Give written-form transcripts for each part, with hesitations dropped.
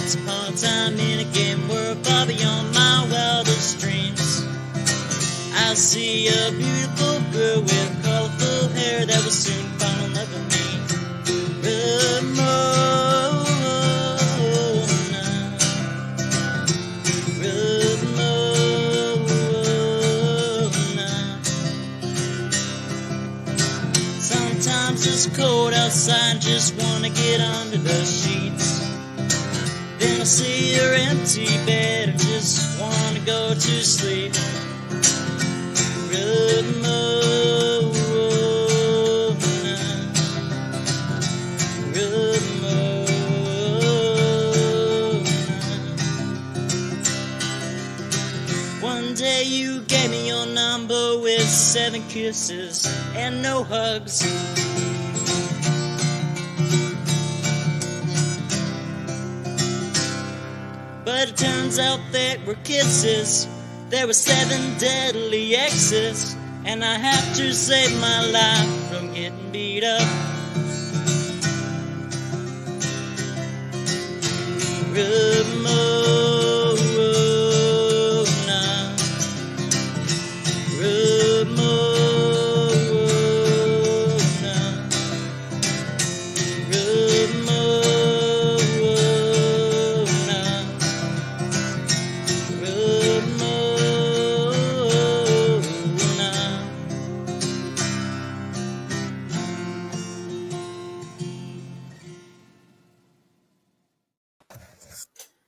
Once upon a time in a game world far beyond my wildest dreams, I see a beautiful girl with colorful hair that will soon find love with me. Sometimes it's cold outside, just wanna get under the sheets. Then I see your empty bed and just wanna go to sleep. One day you gave me your number with 7 kisses and no hugs. But it turns out there were kisses. There were 7 deadly exes, and I have to save my life from getting beat up.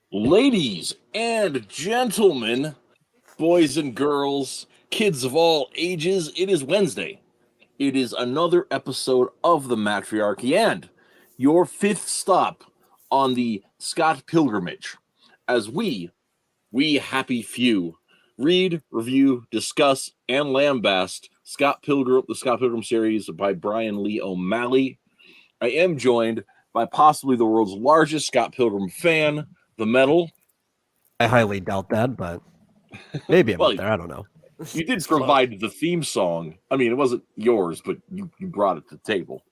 Ladies and gentlemen, boys and girls, kids of all ages, it is Wednesday. It is another episode of the Mattriarchy and your 5th stop on the Scott pilgrimage as we happy few, read, review, discuss, and lambast the Scott Pilgrim series by Brian Lee O'Malley. I am joined by possibly the world's largest Scott Pilgrim fan, the Metal. I highly doubt that, but maybe I'm up there. I don't know. You did provide the theme song. I mean, it wasn't yours, but you brought it to the table.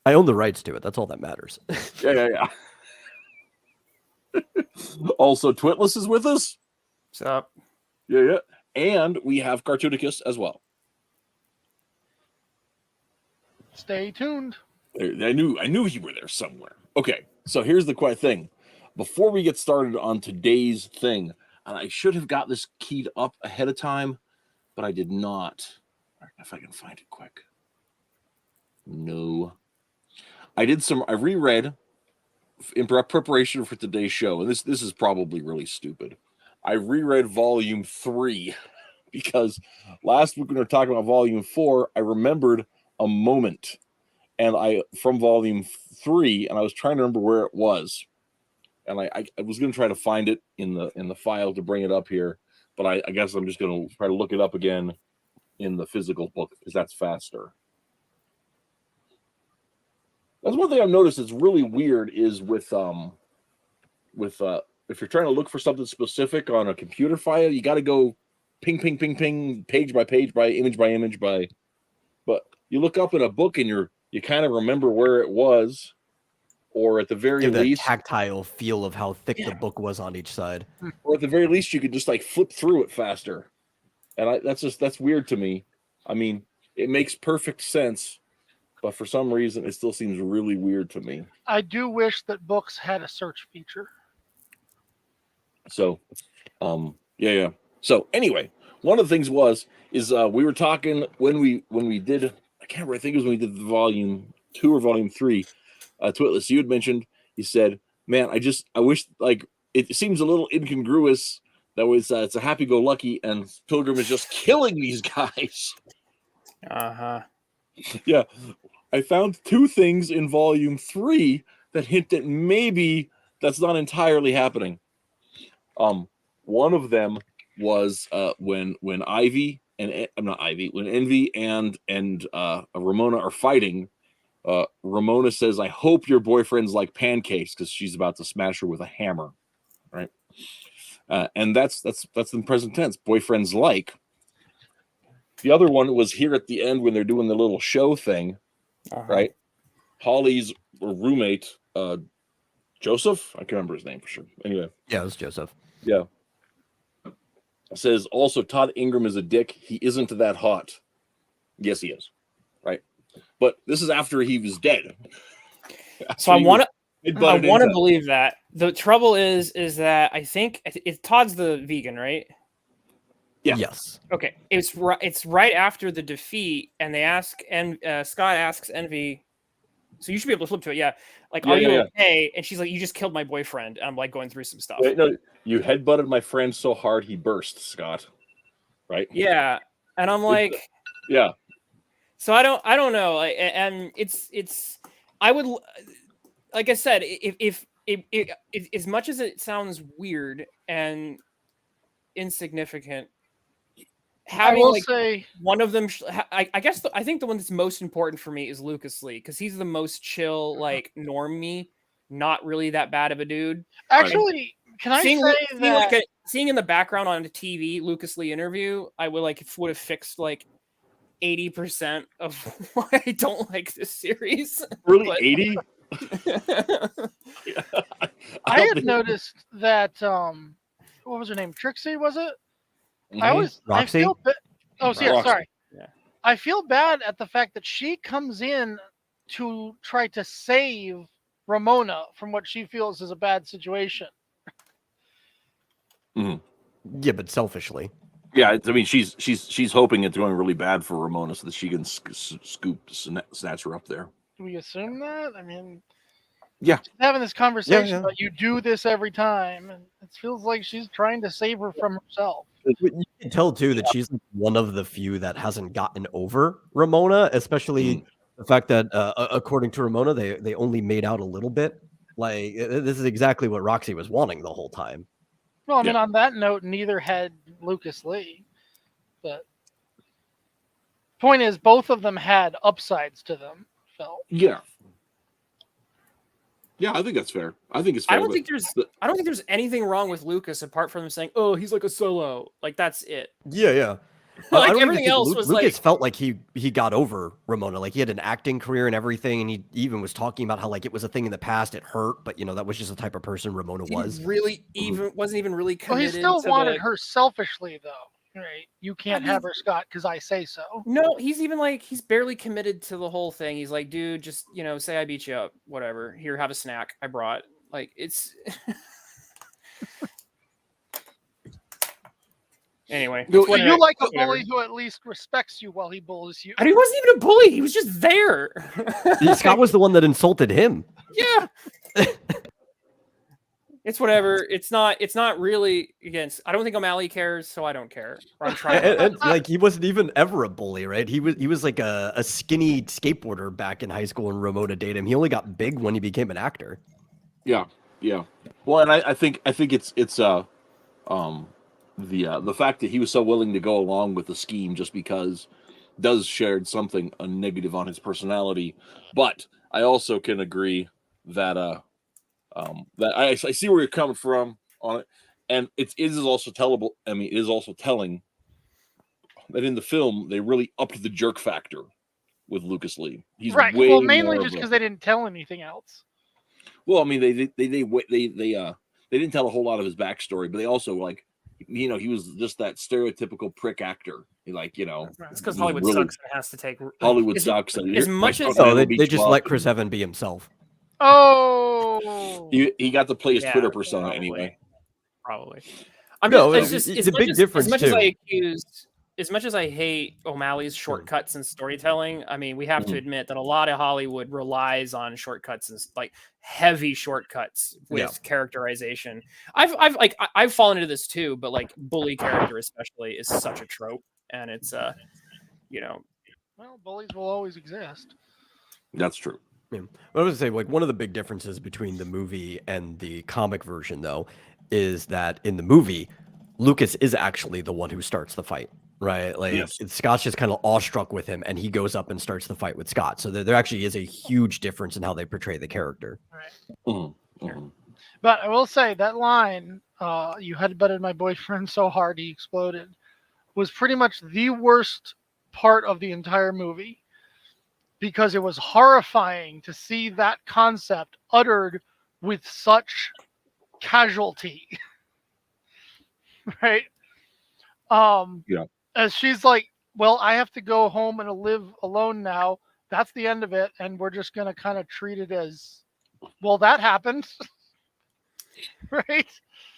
I own the rights to it. That's all that matters. Yeah. Also, Twitless is with us. What's up? Yeah. And we have Cartoonicus as well. Stay tuned. I knew you were there somewhere. Okay, so here's the quiet thing. Before we get started on today's thing, and I should have got this keyed up ahead of time, but I did not. If I can find it quick. No. I reread in preparation for today's show, and this is probably really stupid. I reread volume 3 because last week when we were talking about volume 4, I remembered a moment from volume 3, and I was trying to remember where it was. And I was going to try to find it in the file to bring it up here, but I guess I'm just going to try to look it up again in the physical book because that's faster. That's one thing I've noticed is really weird is with if you're trying to look for something specific on a computer file, you got to go ping, page by page, by image, but you look up in a book and you kind of remember where it was. Or at the very least, tactile feel of how thick the book was on each side. Or at the very least, you could just like flip through it faster. And that's weird to me. I mean, it makes perfect sense, but for some reason, it still seems really weird to me. I do wish that books had a search feature. So, yeah. So anyway, one of the things is we were talking when we did, I can't remember, I think it was when we did the volume 2 or volume 3. Twitless, you had mentioned, you said, man, I wish, like, it seems a little incongruous that it's a happy-go-lucky and Pilgrim is just killing these guys. Uh-huh. Yeah. I found 2 things in volume 3 that hint that maybe that's not entirely happening. One of them was when Envy and Ramona are fighting. Ramona says, I hope your boyfriend's like pancakes, because she's about to smash her with a hammer, right? And that's in present tense. Boyfriend's like. The other one was here at the end when they're doing the little show thing, right? Holly's roommate, Joseph? I can't remember his name for sure. Anyway. Yeah, it was Joseph. Yeah. It says also Todd Ingram is a dick. He isn't that hot. Yes, he is. Right. But this is after he was dead. So I want to believe that. The trouble is that I think Todd's the vegan, right? Yeah. Yes. Okay. It's right after the defeat, and they ask, and Scott asks Envy. So you should be able to flip to it. Yeah. Like, are you okay? And she's like, you just killed my boyfriend. And I'm like going through some stuff. Wait, no, you headbutted my friend so hard he burst, Scott. Right? Yeah. And I'm like, yeah. So I don't know. And it's, I would, like I said, if as much as it sounds weird and insignificant, having say one of them, I guess I think the one that's most important for me is Lucas Lee, because he's the most chill, like normie, not really that bad of a dude. Actually, can I say that seeing in the background on the TV Lucas Lee interview, I would have fixed like 80% of why I don't like this series. Really, 80? I had noticed that what was her name? Trixie, was it? Mm-hmm. Roxy? Sorry. Yeah. I feel bad at the fact that she comes in to try to save Ramona from what she feels is a bad situation. Mm-hmm. Yeah, but selfishly. Yeah, I mean, she's hoping it's going really bad for Ramona so that she can snatch her up there. Do we assume that? I mean, yeah, having this conversation, but you do this every time, and it feels like she's trying to save her from herself. You can tell too that she's one of the few that hasn't gotten over Ramona, especially the fact that according to Ramona, they only made out a little bit. Like, this is exactly what Roxy was wanting the whole time. Well, I mean, on that note, neither had Lucas Lee, but point is, both of them had upsides to them. Felt. Yeah, I think that's fair. I think it's fair. I don't think there's anything wrong with Lucas apart from him saying, "Oh, he's like a solo." Like, that's it. Yeah. Like everything else was Lucas like, felt like he got over Ramona. Like, he had an acting career and everything, and he even was talking about how like it was a thing in the past. It hurt, but that was just the type of person Ramona was. Wasn't even really committed. Well, he still wanted her selfishly, though. Right? You can't have her, Scott, because I say so. No, he's even like, he's barely committed to the whole thing. He's like, dude, just say I beat you up, whatever. Here, have a snack I brought. Like, it's. Anyway, you like a bully who at least respects you while he bullies you. And he wasn't even a bully; he was just there. Scott was the one that insulted him. Yeah, it's whatever. It's not really against. I don't think O'Malley cares, so I don't care. I'm trying. And like, he wasn't even ever a bully, right? He was like a skinny skateboarder back in high school, and Ramona dated him. He only got big when he became an actor. Yeah. Well, and I think it's the fact that he was so willing to go along with the scheme just because does shared something negative on his personality. But I also can agree that that I see where you're coming from on it, and it is also tellable. I mean, it is also telling that in the film they really upped the jerk factor with Lucas Lee. He's right. Way well, mainly more just because they didn't tell anything else. Well, I mean, they didn't tell a whole lot of his backstory, but they also he was just that stereotypical prick actor. It's because Hollywood sucks and has to take Hollywood sucks. As much as they just let Chris Evans be himself. Oh, he got to play his Twitter persona anyway. Probably. It's a big difference too. As much as I hate O'Malley's shortcuts and storytelling, I mean, we have to admit that a lot of Hollywood relies on shortcuts and like heavy shortcuts with characterization. I've fallen into this too, but like bully character especially is such a trope, and it's well, bullies will always exist. That's true. Yeah. I was gonna say, like, one of the big differences between the movie and the comic version, though, is that in the movie, Lucas is actually the one who starts the fight. Right, like Scott's just kind of awestruck with him, and he goes up and starts the fight with Scott. So there actually is a huge difference in how they portray the character. Right. But I will say that line, "You headbutted my boyfriend so hard he exploded," was pretty much the worst part of the entire movie, because it was horrifying to see that concept uttered with such casualty, right? Yeah. As she's like, well, I have to go home and live alone now. That's the end of it, and we're just gonna kind of treat it as, well, that happened, right?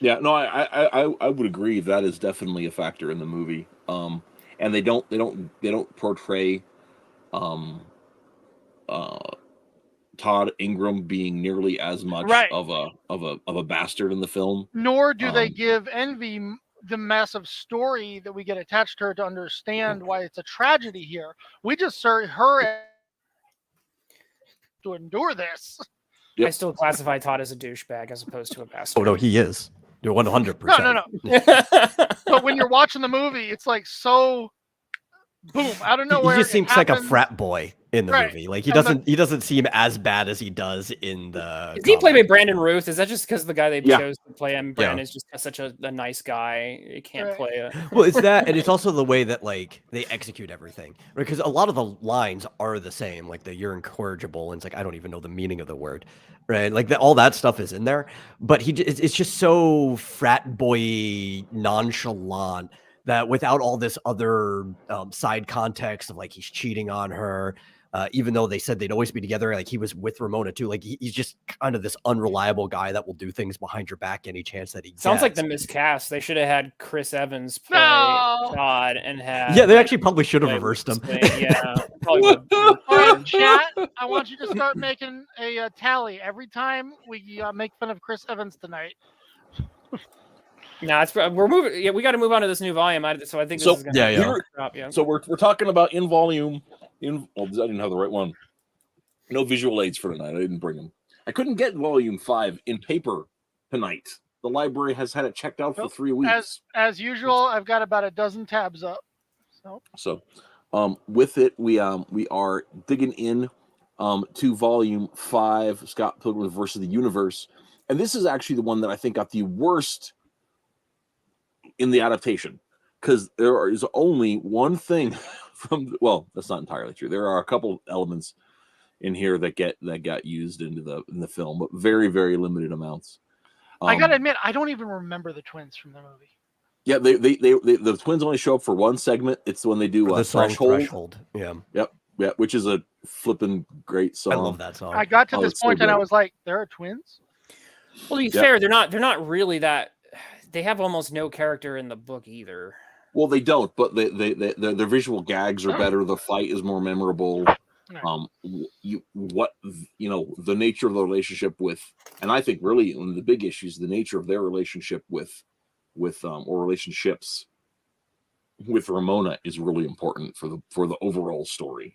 Yeah, no, I would agree that is definitely a factor in the movie. And they don't portray um uh Todd Ingram being nearly as much Right. of a bastard in the film. Nor do they Um, give Envy the massive story that we get attached to her to understand why it's a tragedy here. We just saw her to endure this. Yep. I still classify Todd as a douchebag as opposed to a Oh bastard. no, he is. You're 100%. No. But when you're watching the movie, it's like so boom out of nowhere. He just seems like a frat boy in the Right. movie. Like he And doesn't seem as bad as he does in the. Is he played by comic. Brandon Ruth? Is that just because the guy they Yeah. chose to play him, Brandon, Yeah. is just such a nice guy? He can't Right. play it. Well, it's that, and it's also the way that like they execute everything, right? Because a lot of the lines are the same. Like the "you're incorrigible," and it's like I don't even know the meaning of the word, right? Like all that stuff is in there, but it's just so frat boy nonchalant that without all this other side context of like he's cheating on her. Even though they said they'd always be together, like he was with Ramona too. Like he's just kind of this unreliable guy that will do things behind your back any chance that he Sounds like gets. the miscast. They should have had Chris Evans play No! Todd and had. Yeah, they actually probably should have play reversed him. Yeah, probably would. All right, chat. I want you to start making a tally every time we make fun of Chris Evans tonight. No, we're moving. Yeah, we got to move on to this new volume. So I think this is going to drop. Yeah. So we're talking about in volume. I didn't have the right one. No visual aids for tonight. I didn't bring them. I couldn't get volume 5 in paper tonight. The library has had it checked out for 3 weeks. As usual, I've got about a dozen tabs up. So with it, we are digging in to volume 5, Scott Pilgrim versus the Universe, and this is actually the one that I think got the worst in the adaptation, because there is only one thing from. Well, that's not entirely true. There are a couple elements in here that got used in the film, but very, very limited amounts. I gotta admit, I don't even remember the twins from the movie. Yeah, the twins only show up for one segment. It's when they do the song Threshold. Yeah. Yep, which is a flipping great song. I love that song. I got to this point so and I was like, there are twins? Well, to be fair, they're not really that. They have almost no character in the book either. Well, they don't, but their visual gags are better. The fight is more memorable. The nature of the relationship with, and I think really one of the big issues, the nature of their relationship with or relationships with Ramona is really important for the overall story.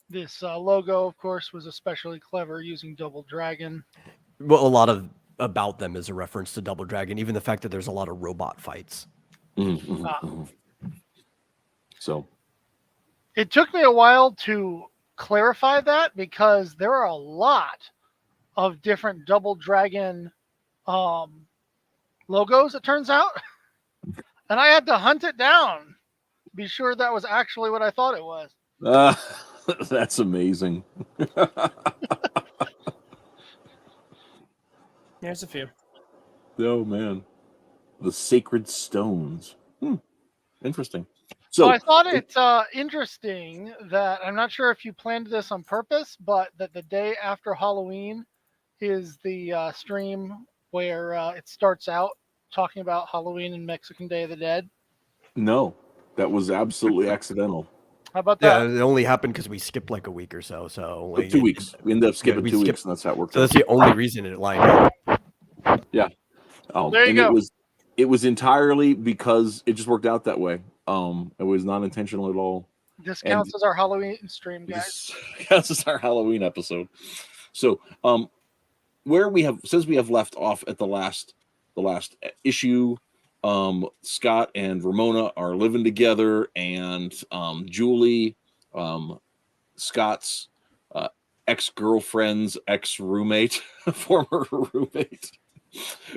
This logo, of course, was especially clever using Double Dragon. Well, a lot of about them is a reference to Double Dragon, even the fact that there's a lot of robot fights. So it took me a while to clarify that, because there are a lot of different Double Dragon logos, it turns out. And I had to hunt it down, be sure that was actually what I thought it was. That's amazing. There's a few. Oh man, the sacred stones. Interesting. So I thought it's interesting that, I'm not sure if you planned this on purpose, but that the day after Halloween is the stream where it starts out talking about Halloween and Mexican Day of the Dead. No, that was absolutely accidental. How about that? Yeah, it only happened because we skipped like a week or so. So like, 2 weeks. We ended up skipping 2 weeks, and that's how it worked. So that's the only reason it lined up. Yeah. There you go. It was entirely because it just worked out that way. It was not intentional at all. This counts as our Halloween stream, guys. This counts as our Halloween episode. So, where we have, since we have left off at the last issue, Scott and Ramona are living together, and Julie, Scott's ex-girlfriend's ex-roommate, former roommate,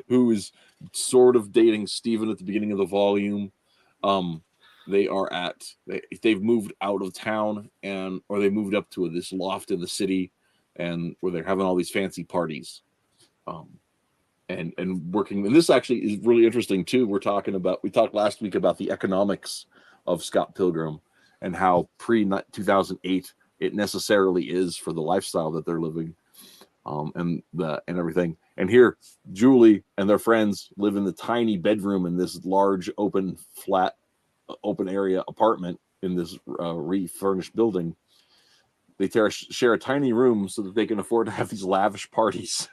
who is sort of dating Steven at the beginning of the volume. They've moved out of town, or they moved up to this loft in the city, and where they're having all these fancy parties. And working. And this actually is really interesting too. We talked last week about the economics of Scott Pilgrim and how pre 2008 it necessarily is for the lifestyle that they're living, and everything. And here, Julie and their friends live in the tiny bedroom in this large open area apartment in this refurnished building. They share a tiny room so that they can afford to have these lavish parties.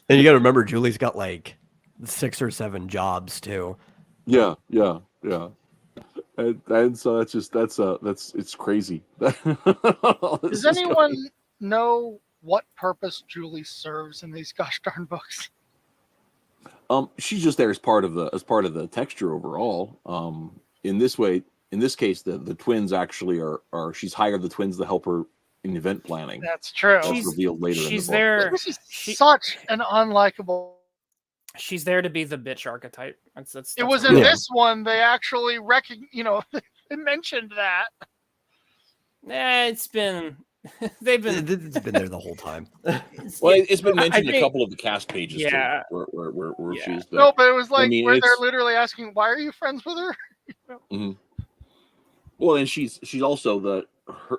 And you got to remember, Julie's got like 6 or 7 jobs too. Yeah. And so it's crazy. Does anyone know what purpose Julie serves in these gosh darn books? She's just there as part of the texture overall. In this case, the twins actually are. She's hired the twins to help her in event planning. That's true. She's revealed later. She's in the there. book. Such an unlikable. She's there to be the bitch archetype. That's it was in this one. They actually they mentioned that. It's been it's been there the whole time. Well, it's been mentioned a couple of the cast pages. Yeah. Too, where she's there. No, but it was like where they're literally asking, "Why are you friends with her?" Mm-hmm. Well, and she's also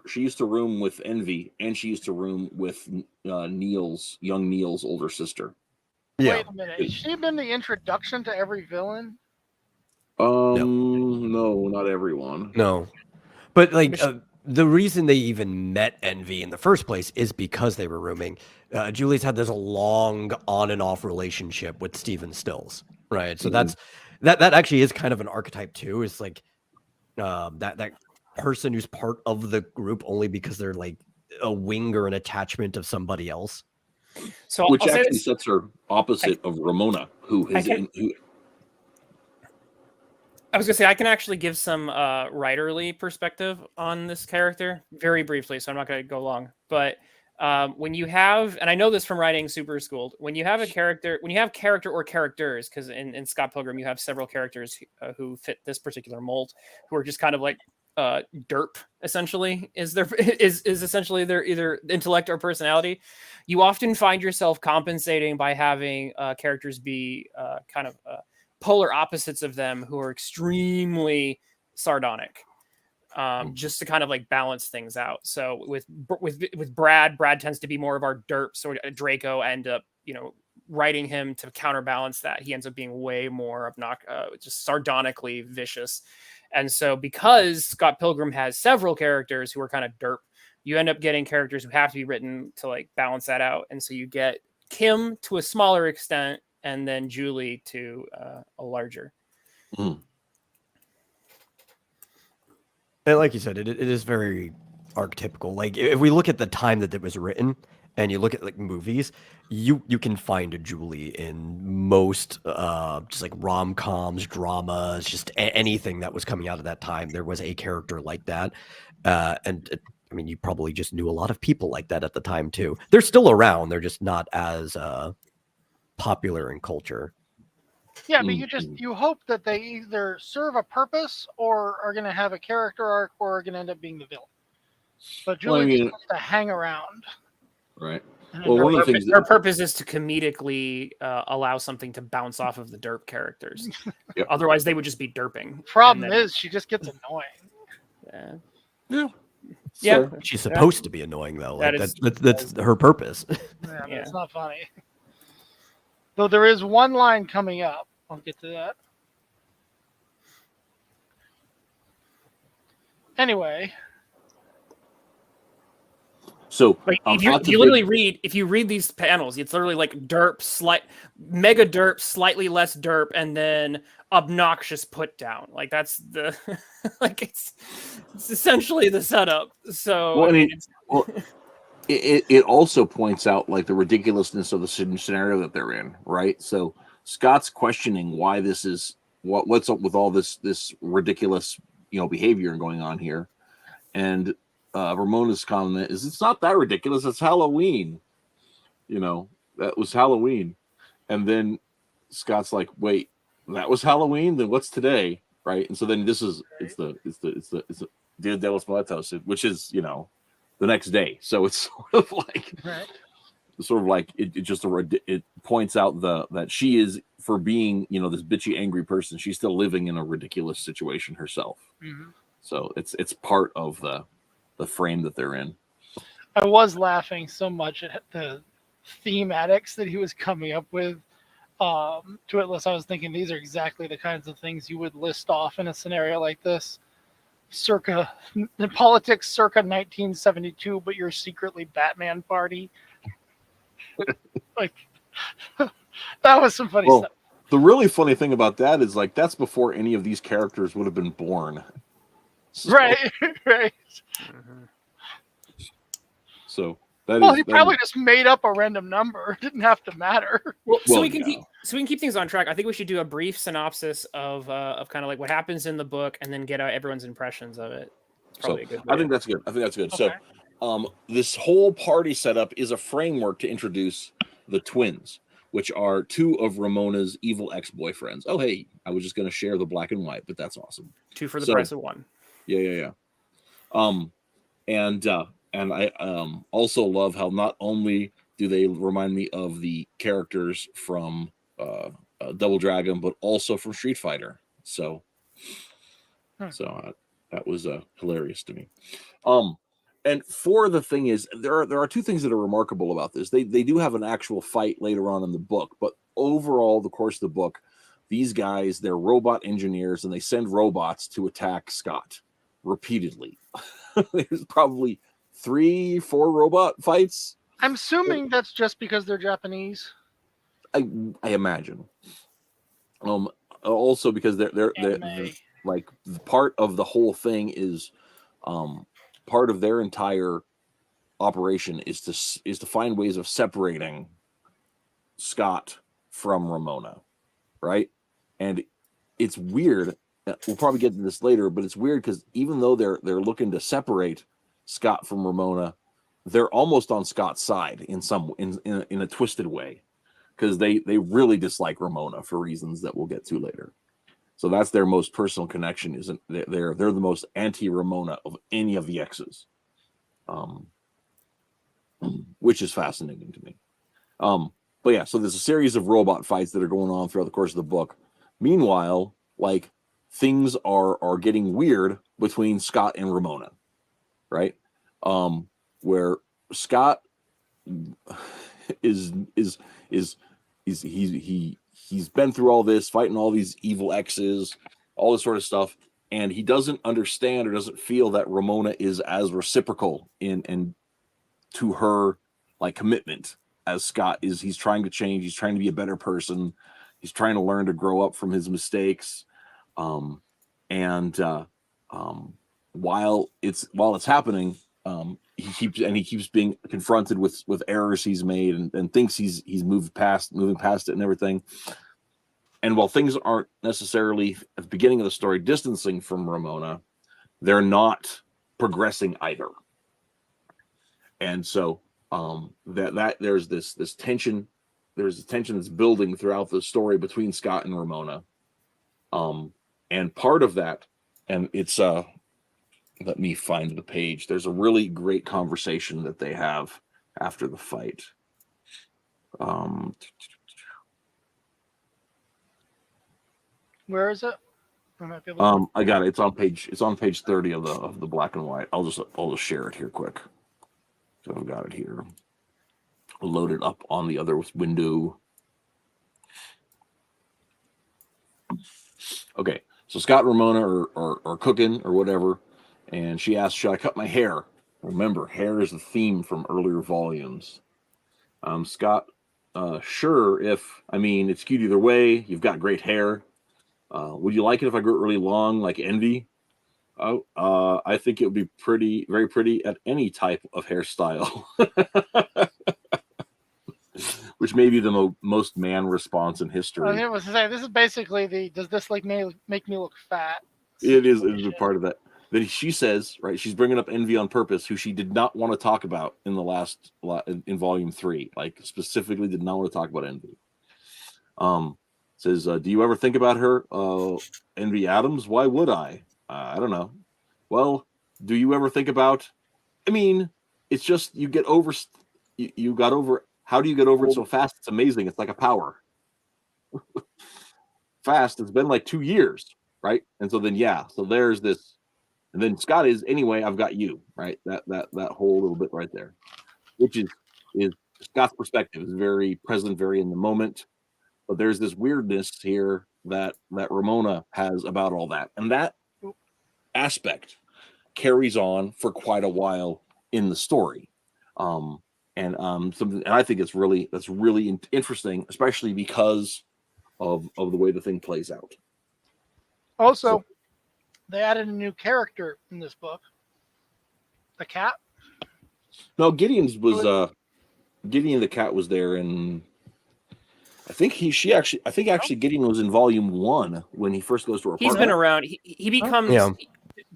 she used to room with Envy, and she used to room with young Neil's older sister. Yeah. Wait a minute. Has she been the introduction to every villain? No, not everyone. No, but like the reason they even met Envy in the first place is because they were rooming. Julie's had this long on and off relationship with Stephen Stills, right? So that actually is kind of an archetype too. It's like that person who's part of the group only because they're like a wing or an attachment of somebody else. So which actually sets her opposite of Ramona, who is I was gonna say I can actually give some writerly perspective on this character very briefly, so I'm not gonna go long. But when you have, and I know this from writing Super Schooled, when you have character or characters, because in Scott Pilgrim you have several characters who fit this particular mold, who are just kind of like derp essentially is essentially their either intellect or personality. You often find yourself compensating by having characters be kind of polar opposites of them who are extremely sardonic, just to kind of like balance things out. So with Brad tends to be more of our derp, so Draco end up writing him to counterbalance that. He ends up being way more just sardonically vicious. And so because Scott Pilgrim has several characters who are kind of derp, you end up getting characters who have to be written to like balance that out. And so you get Kim to a smaller extent, and then Julie to a larger. And like you said, it is very archetypical. Like if we look at the time that it was written, and you look at like movies, you can find a Julie in most just like rom-coms, dramas, just anything that was coming out of that time. There was a character like that, I mean, you probably just knew a lot of people like that at the time too. They're still around. They're just not as popular in culture. Yeah, but you hope that they either serve a purpose or are going to have a character arc or are going to end up being the villain. But Julie just wants to hang around. Right. Well, one of the things her purpose is to comedically allow something to bounce off of the derp characters. Yep. Otherwise, they would just be derping. Problem is, she just gets annoying. Yeah. She's supposed to be annoying though. Like, that's her purpose. Yeah, it's not funny. Though there is one line coming up. I'll get to that. Anyway. So if you read these panels, it's literally like derp, mega derp, slightly less derp, and then obnoxious put down. Like that's the like it's essentially the setup. So it also points out like the ridiculousness of the scenario that they're in, right? So Scott's questioning why this is what's up with all this ridiculous behavior going on here, and Ramona's comment is it's not that ridiculous. It's Halloween. That was Halloween. And then Scott's like, wait, that was Halloween? Then what's today? Right. And so then it's the Dia de los Muertos, which is, the next day. So it's sort of like, right. sort of like it points out that she is, for being, you know, this bitchy angry person, she's still living in a ridiculous situation herself. Mm-hmm. So it's part of the frame that they're in. I was laughing so much at the thematics that he was coming up with. To it, I was thinking these are exactly the kinds of things you would list off in a scenario like this. Circa politics, circa 1972, but you're secretly Batman Party. Like that was some funny stuff. The really funny thing about that is, like, that's before any of these characters would have been born. So, Right, right. So he probably just made up a random number. It didn't have to matter. Well, so we can keep things on track. I think we should do a brief synopsis of kind of like what happens in the book, and then get everyone's impressions of it. It's probably a good way. I think that's good. Okay. So, this whole party setup is a framework to introduce the twins, which are two of Ramona's evil ex-boyfriends. Oh, hey, I was just going to share the black and white, but that's awesome. 2 for the price of 1. Yeah. And I also love how not only do they remind me of the characters from Double Dragon, but also from Street Fighter. So that was hilarious to me. And for the thing is, there are two things that are remarkable about this. They do have an actual fight later on in the book, but overall, the course of the book, these guys, they're robot engineers, and they send robots to attack Scott repeatedly. There's probably 3-4 robot fights. I'm assuming that's just because they're Japanese. I imagine. Also because they're like, part of the whole thing is part of their entire operation is to find ways of separating Scott from Ramona, right? And it's weird. We'll probably get to this later, but it's weird because even though they're looking to separate Scott from Ramona, they're almost on Scott's side in a twisted way, because they really dislike Ramona for reasons that we'll get to later. So that's their most personal connection. Isn't they're the most anti-Ramona of any of the exes, which is fascinating to me. But yeah, so there's a series of robot fights that are going on throughout the course of the book. Meanwhile, like, things are getting weird between Scott and Ramona, right? Where Scott he's been through all this, fighting all these evil exes, all this sort of stuff, and he doesn't understand or doesn't feel that Ramona is as reciprocal in to her, like, commitment as Scott is. He's trying to change. He's trying to be a better person. He's trying to learn to grow up from his mistakes. While it's happening, he keeps being confronted with errors he's made, and thinks he's moving past it and everything. And while things aren't necessarily at the beginning of the story distancing from Ramona, they're not progressing either. And so that there's this tension. There's a tension that's building throughout the story between Scott and Ramona. And part of that, and it's let me find the page. There's a really great conversation that they have after the fight. Where is it? I got it. It's on page 30 of the black and white. I'll just share it here quick. So I've got it here. I'll load it up on the other window. Okay, so Scott and Ramona are cooking or whatever, and she asks, "Should I cut my hair?" Remember, hair is the theme from earlier volumes. Scott, sure. It's cute either way. You've got great hair. Would you like it if I grew it really long, like Envy? Oh, I think it would be very pretty at any type of hairstyle. Which may be the most man response in history. I was to say, this is basically does this make me look fat? It is a part of that. Then she says, right, she's bringing up Envy on purpose, who she did not want to talk about in volume 3, like, specifically did not want to talk about Envy. Says, do you ever think about her? Envy Adams? Why would I? I don't know. Well, do you ever think about, it's just you got over How do you get over it so fast? It's amazing. It's like a power. Fast. It's been like 2 years, right? And so then so there's this, and then Scott is anyway. I've got you, right? That whole little bit right there, which is Scott's perspective is very present, very in the moment. But there's this weirdness here that Ramona has about all that, and that aspect carries on for quite a while in the story. And I think that's really interesting, especially because of the way the thing plays out. Also, they added a new character in this book. The cat. No, Gideon the cat was there, and I think actually Gideon was in volume 1 when he first goes to her He's apartment. been around. He becomes. Yeah.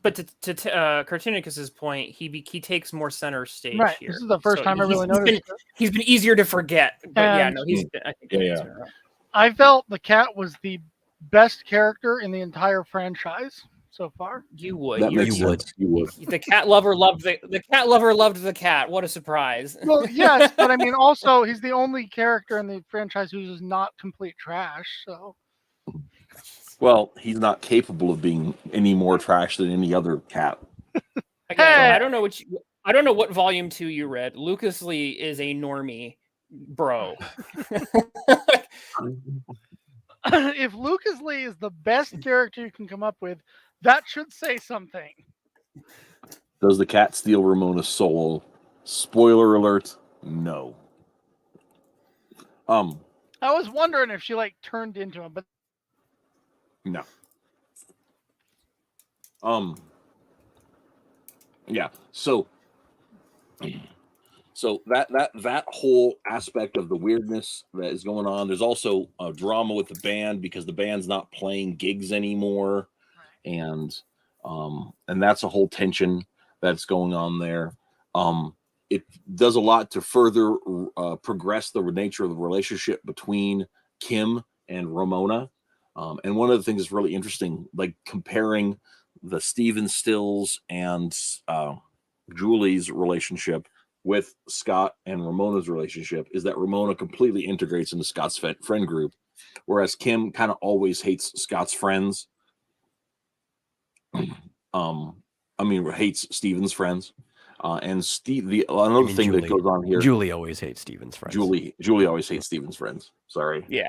But to Cartoonicus's point, he takes more center stage Right. here. This is the first time I really noticed it. He's been easier to forget. But yeah, And- no, he's been, I think he's been around. I felt the cat was the best character in the entire franchise so far. You would. That makes You would. sense. You would. The cat lover loved the cat lover loved the cat. What a surprise! Well, yes, but I mean, also he's the only character in the franchise who's not complete trash. So Well, he's not capable of being any more trash than any other cat. Again, I don't know what volume 2 you read. Lucas Lee is a normie, bro. if Lucas Lee is the best character you can come up with, that should say something. Does the cat steal Ramona's soul? Spoiler alert, no. I was wondering if she like turned into him, but No. Yeah. So that whole aspect of the weirdness that is going on. There's also a drama with the band because the band's not playing gigs anymore, and that's a whole tension that's going on there. It does a lot to further progress the nature of the relationship between Kim and Ramona. And one of the things that's really interesting, like comparing the Stephen Stills and Julie's relationship with Scott and Ramona's relationship, is that Ramona completely integrates into Scott's friend group, whereas Kim kind of always hates Scott's friends. Hates Stephen's friends. And another thing Julie. that goes on here. Julie always hates Stephen's friends. Julie always hates Stephen's friends. Sorry. Yeah.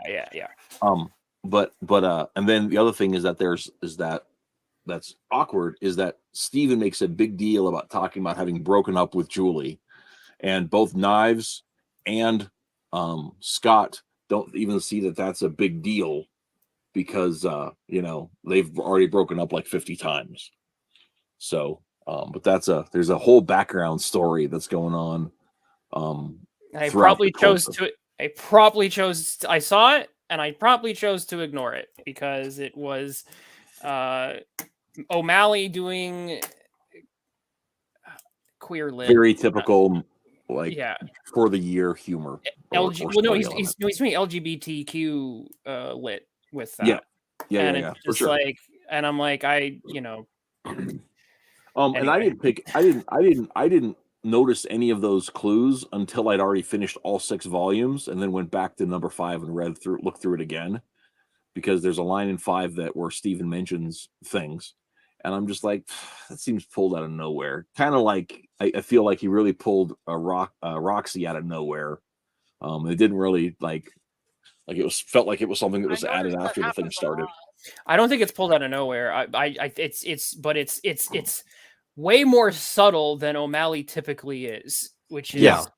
But and then the other thing is that that's awkward is that Stephen makes a big deal about talking about having broken up with Julie, and both Knives and Scott don't even see that that's a big deal because they've already broken up like 50 times. So but there's a whole background story that's going on. I probably chose I saw it and I probably chose to ignore it because it was O'Malley doing queer lit. Very typical, for the year humor. He's doing LGBTQ lit with that. Yeah. It's sure. and I'm like, And anyway. I didn't notice any of those clues until I'd already finished all 6 volumes and then went back to number 5 and looked through it again, because there's a line in 5 where Stephen mentions things, and I'm just like, that seems pulled out of nowhere. Kind of like I feel like he really pulled a Roxy out of nowhere. It didn't really felt like it was something that was added after the thing started. I don't think it's pulled out of nowhere. It's way more subtle than O'Malley typically is, which is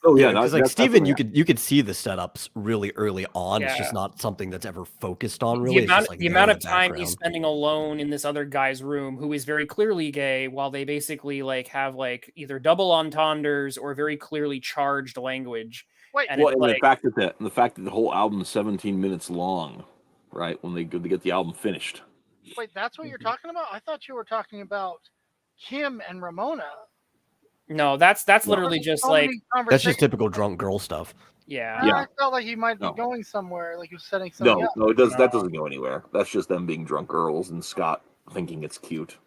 Oh yeah, because Stephen, you could see the setups really early on. It's just not something that's ever focused on. Really, the amount of time he's spending alone in this other guy's room, who is very clearly gay, while they basically have either double entendres or very clearly charged language. The fact that the whole album is 17 minutes long, right? When they get the album finished. Wait, that's what you're talking about? I thought you were talking about Kim and Ramona. No, that's literally just that's just typical drunk girl stuff. Yeah. I felt like he might be going somewhere, like he was setting something up. No, that doesn't go anywhere. That's just them being drunk girls and Scott thinking it's cute.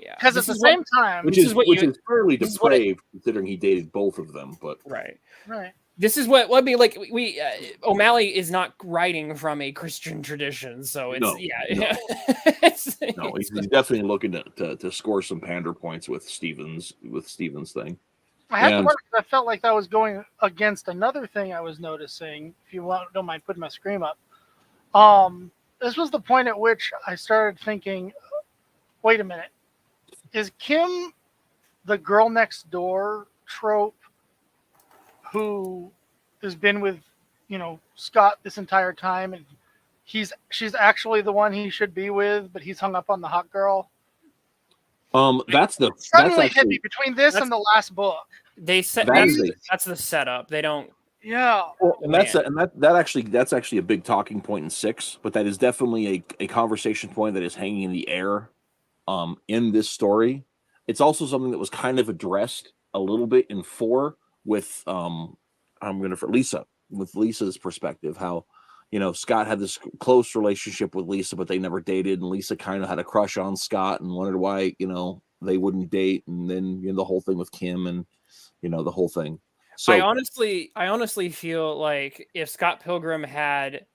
Yeah, Because at the same time, which this is is what which you- is fairly this is what it- depraved considering he dated both of them. But right. right. This is what I mean. Like O'Malley is not writing from a Christian tradition, so it's No, no. No, he's definitely looking to score some pander points with Stevens thing. I had to And- wonder because I felt like that was going against another thing I was noticing. If you don't mind putting my screen up, this was the point at which I started thinking, wait a minute, is Kim the girl next door trope who has been with, Scott this entire time, and she's actually the one he should be with, but he's hung up on the hot girl? That's Suddenly hit actually me between this and the last book. They said That that's the setup. They don't. Yeah. well, and that's actually a big talking point in 6, but that is definitely a conversation point that is hanging in the air in this story. It's also something that was kind of addressed a little bit in 4 with with Lisa's perspective, how Scott had this close relationship with Lisa, but they never dated, and Lisa kind of had a crush on Scott and wondered why they wouldn't date, and then the whole thing with Kim and the whole thing. So I honestly feel like if Scott Pilgrim had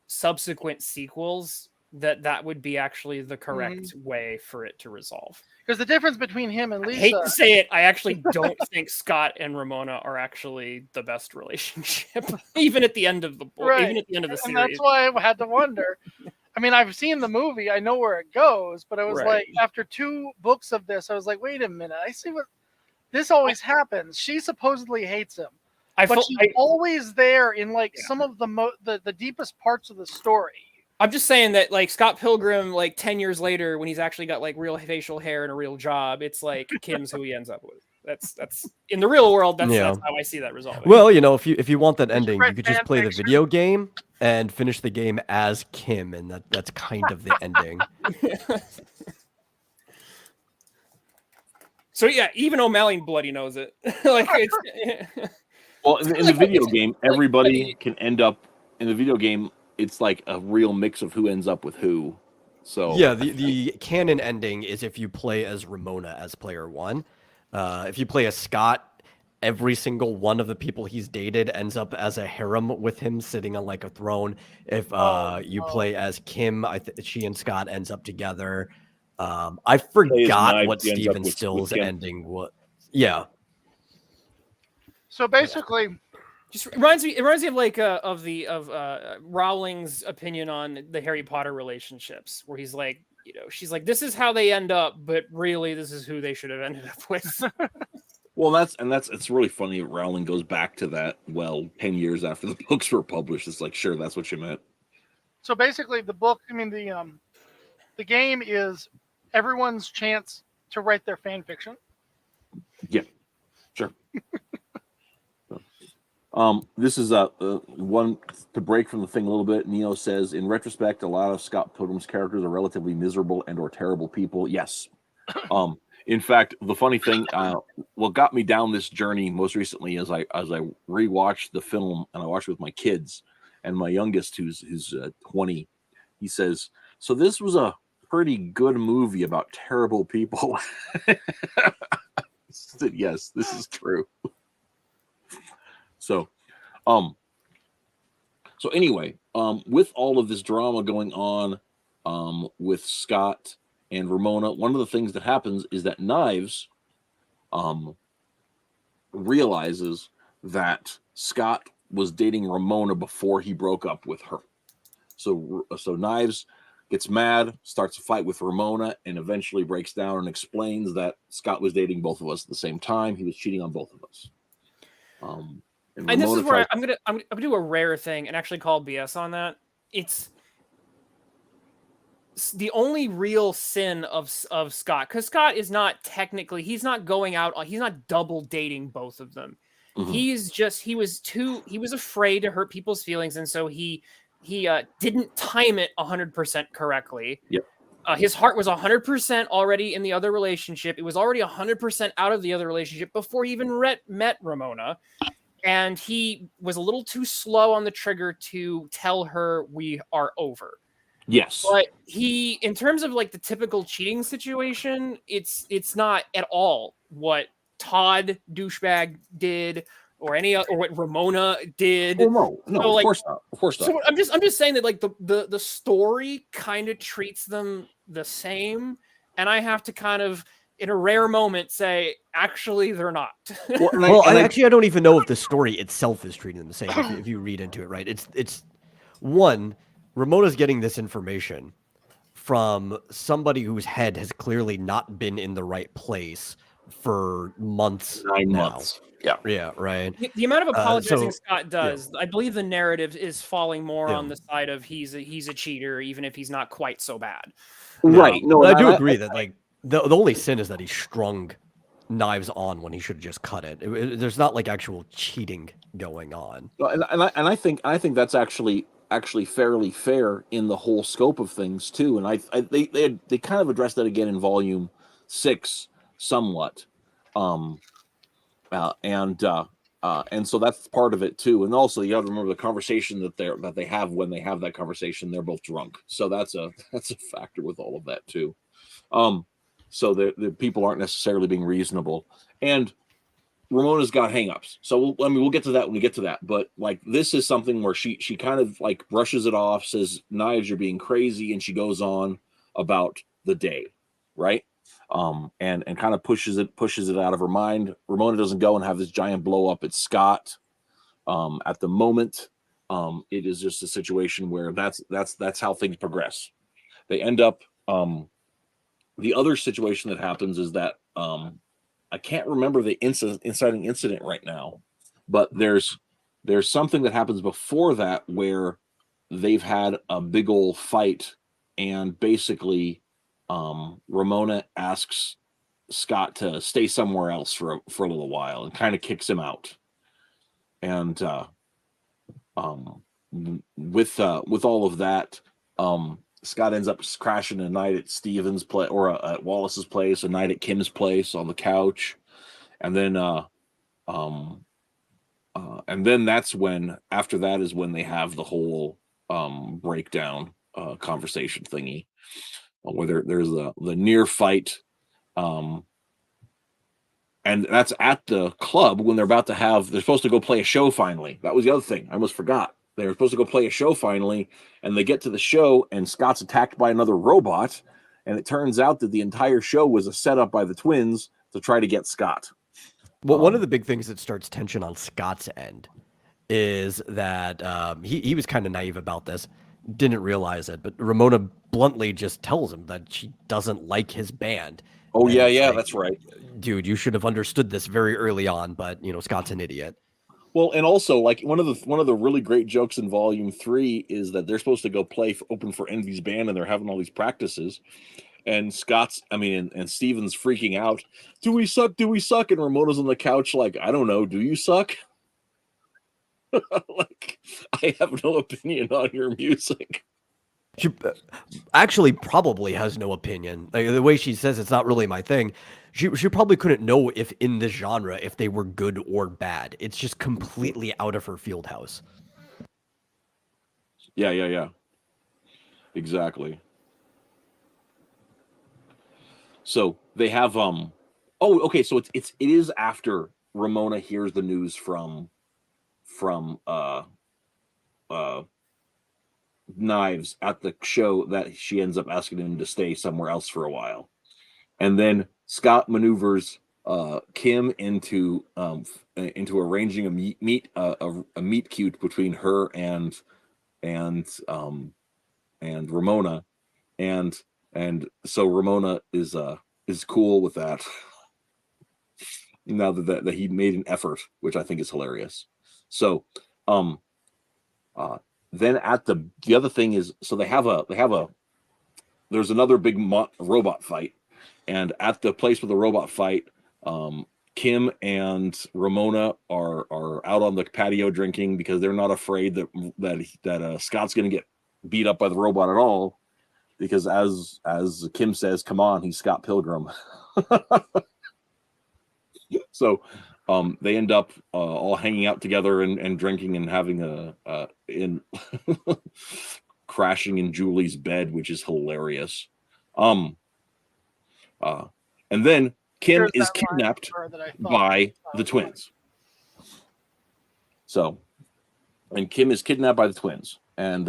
subsequent sequels, that would be actually the correct way for it to resolve. Because the difference between him and I Lisa. hate to say it, I actually don't think Scott and Ramona are actually the best relationship, even at the end of the book, Right. even at the end of the And series. that's why I had to wonder. I mean, I've seen the movie, I know where it goes, but I was Right. like, after 2 books of this, I was like, wait a minute, I see what this always happens. She supposedly hates him, but she's always there in like some of the deepest parts of the story. I'm just saying that, like, Scott Pilgrim, like 10 years later, when he's actually got like real facial hair and a real job, it's like Kim's who he ends up with. That's in the real world. That's how I see that resolving. Well, if you want that ending, read you could just fan play the fiction? video game and finish the game as Kim, and that's kind of the ending. So yeah, even O'Malley bloody knows it. Like it's well, in the video game, everybody can end up in the video game. It's like a real mix of who ends up with who. So Yeah, the canon ending is if you play as Ramona as player 1. If you play as Scott, every single one of the people he's dated ends up as a harem with him sitting on like a throne. If you play as Kim, she and Scott ends up together. I forgot what Steven Still's ending was. Yeah. So basically, just reminds me of like of Rowling's opinion on the Harry Potter relationships, where he's like, she's like, this is how they end up, but really this is who they should have ended up with. Well, it's really funny. Rowling goes back to that. Well, 10 years after the books were published, it's like, sure, that's what you meant. so basically, the game is everyone's chance to write their fan fiction. Yeah, sure. This is one to break from the thing a little bit. Neo says, in retrospect, a lot of Scott Pilgrim's characters are relatively miserable and or terrible people. Yes. In fact, the funny thing, what got me down this journey most recently is I rewatched the film, and I watched it with my kids, and my youngest, who's 20, he says, so this was a pretty good movie about terrible people. I said, yes, this is true. So anyway, with all of this drama going on with Scott and Ramona, one of the things that happens is that Knives realizes that Scott was dating Ramona before he broke up with her. So Knives gets mad, starts a fight with Ramona, and eventually breaks down and explains that Scott was dating both of us at the same time. He was cheating on both of us. And this is where I'm gonna do a rare thing and actually call BS on that. It's the only real sin of Scott, because Scott is not technically, he's not going out, he's not double dating both of them. Mm-hmm. He was afraid to hurt people's feelings, and so he didn't time it 100% correctly. Yep. His heart was 100% already in the other relationship. It was already 100% out of the other relationship before he even met Ramona. And he was a little too slow on the trigger to tell her we are over. Yes. But he, in terms of like the typical cheating situation, it's not at all what Todd douchebag did or what Ramona did. Oh no, So, of like, course not. Of course not. So I'm just saying that like the story kind of treats them the same, and I have to kind of in a rare moment say actually they're not. Well, I don't even know if the story itself is treating them the same. If you read into it, right? It's one, Ramona's getting this information from somebody whose head has clearly not been in the right place for months. 9 now. months. Yeah. Yeah. Right. The amount of apologizing so, Scott does, I believe the narrative is falling more Yeah. on the side of he's a cheater, even if he's not quite so bad. Right. No, but I do agree that like the only sin is that he strung knives on when he should have just cut it. There's not like actual cheating going on. And I think that's actually fairly fair in the whole scope of things too. And they kind of addressed that again in volume 6 somewhat, and so that's part of it too. And also you have to remember the conversation that they have when they have that conversation. They're both drunk, so that's a factor with all of that too. So the people aren't necessarily being reasonable, and Ramona's got hangups. So we'll get to that when we get to that. But like this is something where she kind of like brushes it off, says, "Knives, you're being crazy," and she goes on about the day, right? And kind of pushes it out of her mind. Ramona doesn't go and have this giant blow up at Scott. At the moment, it is just a situation where that's how things progress. They end up. The other situation that happens is that I can't remember the inciting incident right now, but there's something that happens before that where they've had a big old fight, and basically Ramona asks Scott to stay somewhere else for a little while and kind of kicks him out. And with all of that, Scott ends up crashing a night at Steven's place or at Wallace's place, a night at Kim's place on the couch, and then that's when after that is when they have the whole breakdown conversation thingy, where there's the near fight, and that's at the club when they're supposed to go play a show finally. That was the other thing I almost forgot. They were supposed to go play a show finally, and they get to the show, and Scott's attacked by another robot, and it turns out that the entire show was a setup by the twins to try to get Scott. Well, one of the big things that starts tension on Scott's end is that he was kind of naive about this, didn't realize it, but Ramona bluntly just tells him that she doesn't like his band. Oh, yeah, that's right. Dude, you should have understood this very early on, but, Scott's an idiot. Well, and also, like, one of the really great jokes in Volume 3 is that they're supposed to go open for Envy's band, and they're having all these practices. And and Steven's freaking out. Do we suck? Do we suck? And Ramona's on the couch like, I don't know. Do you suck? Like, I have no opinion on your music. She actually probably has no opinion. Like, the way she says it's not really my thing. She probably couldn't know if in this genre if they were good or bad. It's just completely out of her field house. Yeah. Exactly. So they have okay, so it is after Ramona hears the news from Knives at the show that she ends up asking him to stay somewhere else for a while. And then Scott maneuvers Kim into arranging a meet cute between her and Ramona, and so Ramona is cool with that. Now that he made an effort, which I think is hilarious. So then at the other thing is, so there's another big robot fight, and at the place with the robot fight, Kim and Ramona are out on the patio drinking because they're not afraid that Scott's going to get beat up by the robot at all, because as Kim says, come on, he's Scott Pilgrim. So they end up all hanging out together and drinking and having in crashing in Julie's bed, which is hilarious. And then Kim Here's is that line kidnapped from her that I thought by was the twins. So, and Kim is kidnapped by the twins, and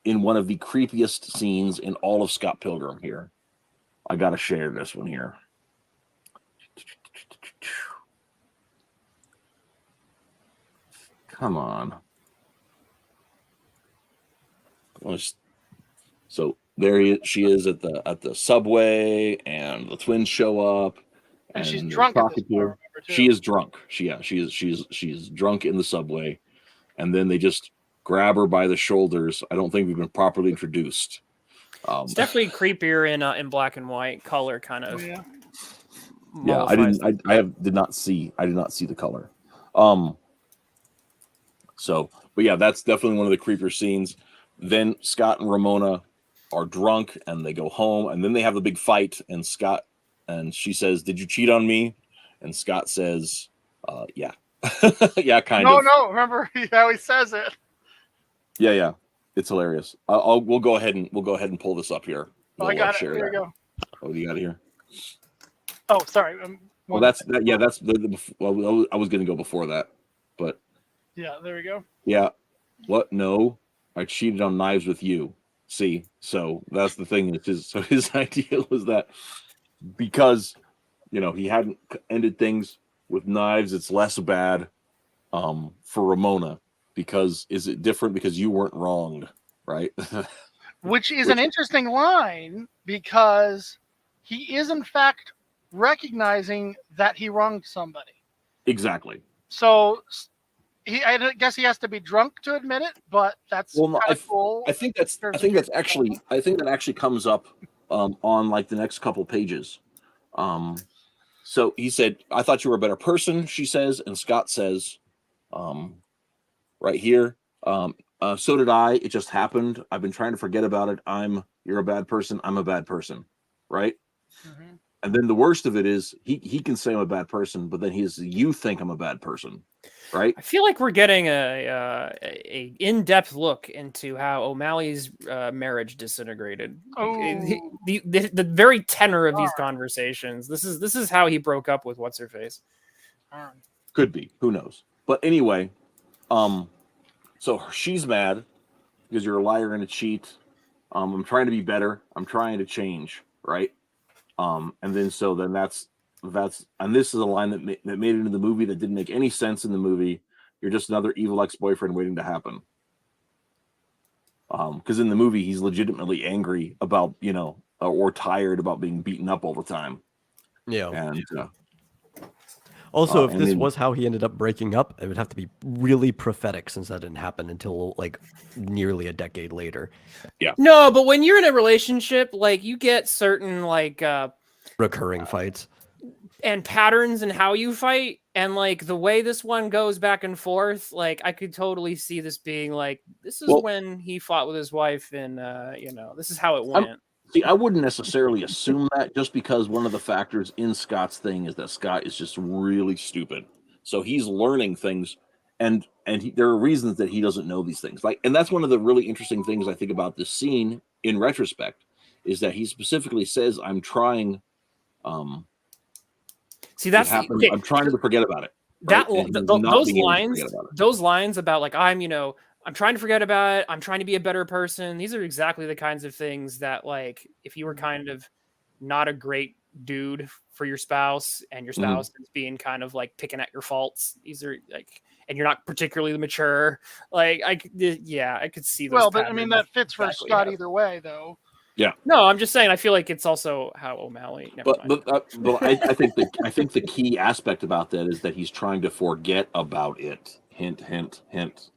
in one of the creepiest scenes in all of Scott Pilgrim. Here, I gotta share this one here. Come on. So she is at the subway, and the twins show up, And she's they're drunk at this talking point, to I her. remember, too. She is drunk. She's drunk in the subway, and then they just grab her by the shoulders. I don't think we've been properly introduced. It's definitely creepier in black and white color, kind of. Yeah. Yeah, I did not see the color. So, but yeah, that's definitely one of the creepier scenes. Then Scott and Ramona are drunk, and they go home, and then they have the big fight. And she says, "Did you cheat on me?" And Scott says, "Yeah, yeah, kind of." No, remember how he says it. Yeah, it's hilarious. We'll go ahead and pull this up here. Oh, I got it. Here we go. Oh, you got it here. Oh, sorry. Well, that's that. Yeah, that's well, I was going to go before that, but yeah, there we go. yeah. What? No, I cheated on Knives with you. See, so that's the thing. His idea was that because he hadn't ended things with Knives, it's less bad for Ramona. Because is it different because you weren't wronged, right? Which is an interesting line, because he is in fact recognizing that he wronged somebody. Exactly. So I guess he has to be drunk to admit it, but that's cool. I think that actually comes up on like the next couple pages. So he said, "I thought you were a better person," she says, and Scott says, right here, "So did I. It just happened. I've been trying to forget about it. You're a bad person. I'm a bad person," right? Mm-hmm. And then the worst of it is he can say I'm a bad person, but then you think I'm a bad person, right? I feel like we're getting a in-depth look into how O'Malley's marriage disintegrated. The very tenor of these conversations. This is how he broke up with what's her face. Could be. Who knows? But anyway, so she's mad because you're a liar and a cheat. I'm trying to be better. I'm trying to change, right? And then that's and this is a line that made it into the movie that didn't make any sense in the movie. You're just another evil ex-boyfriend waiting to happen. Because in the movie he's legitimately angry about or tired about being beaten up all the time. Yeah. And also, if this was how he ended up breaking up, it would have to be really prophetic, since that didn't happen until like nearly a decade later. Yeah. No, but when you're in a relationship, like you get certain like recurring fights and patterns in how you fight, and like the way this one goes back and forth, like I could totally see this being like, this is when he fought with his wife, and this is how it went. See, I wouldn't necessarily assume that, just because one of the factors in Scott's thing is that Scott is just really stupid. So he's learning things, and there are reasons that he doesn't know these things. And that's one of the really interesting things I think about this scene in retrospect, is that he specifically says, "I'm trying." See, that's okay. I'm trying to forget about it. Right? Those lines about like I'm trying to forget about it. I'm trying to be a better person. These are exactly the kinds of things that, like, if you were kind of not a great dude for your spouse, and your spouse is being kind of like picking at your faults, these are like, and you're not particularly mature. Like, I could see those. Well, but I mean, that fits for Scott either way, though. Yeah. No, I'm just saying. I feel like it's also how O'Malley. I think the key aspect about that is that he's trying to forget about it. Hint, hint, hint.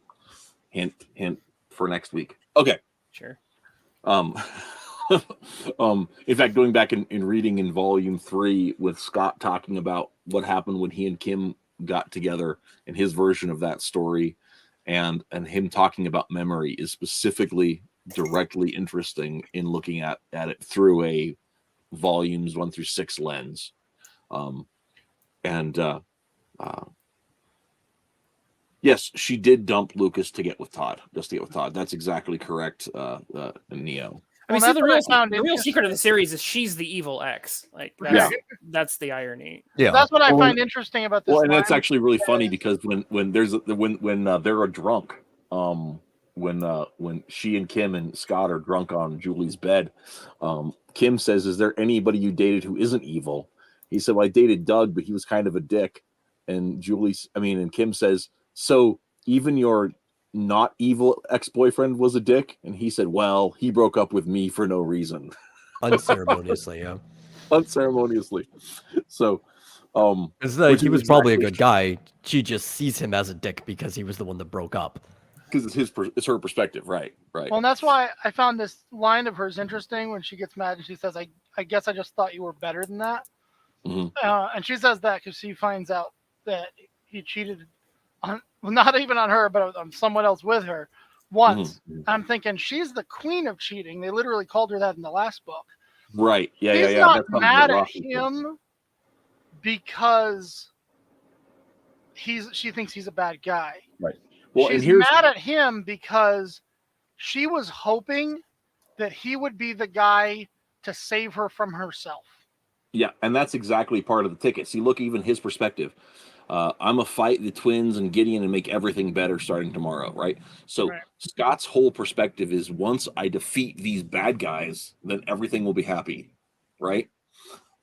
Hint, hint for next week. Okay. Sure. In fact, going back in reading in volume 3 with Scott talking about what happened when he and Kim got together and his version of that story, and him talking about memory, is specifically directly interesting in looking at it through a volumes 1 through 6 lens. Yes, she did dump Lucas to get with Todd. Just to get with Todd. That's exactly correct, Neo. I mean, Well, see, that's what I found the real secret of the interesting. series is she's the evil ex. Like, Yeah. that's the irony. Yeah. That's what I Well, find interesting about this. Well, and that's line. actually really funny because when they're a drunk, when she and Kim and Scott are drunk on Julie's bed, Kim says, "Is there anybody you dated who isn't evil?" He said, "Well, I dated Doug, but he was kind of a dick." And Kim says, "So even your not evil ex-boyfriend was a dick?" And he said, "Well, he broke up with me for no reason." Unceremoniously, yeah. Unceremoniously. So, It's like which he is was probably a exactly good guy. She just sees him as a dick because he was the one that broke up. because it's her perspective, right? Well, and that's why I found this line of hers interesting when she gets mad and she says, I guess I just thought you were better than that." Mhm. And she says that because she finds out that he cheated on, well, not even on her, but on someone else with her once. Mhm. I'm thinking she's the queen of cheating. They literally called her that in the last book. Right. Yeah, She's yeah. not That's something mad that at Rocky said. him because she thinks he's a bad guy. Right. Well, and She's here's mad at him because she was hoping that he would be the guy to save her from herself. yeah, and that's exactly part of the ticket. See, look, even his perspective. I'm a fight the twins and Gideon and make everything better starting tomorrow, right? So Right. Scott's whole perspective is once I defeat these bad guys, then everything will be happy, right?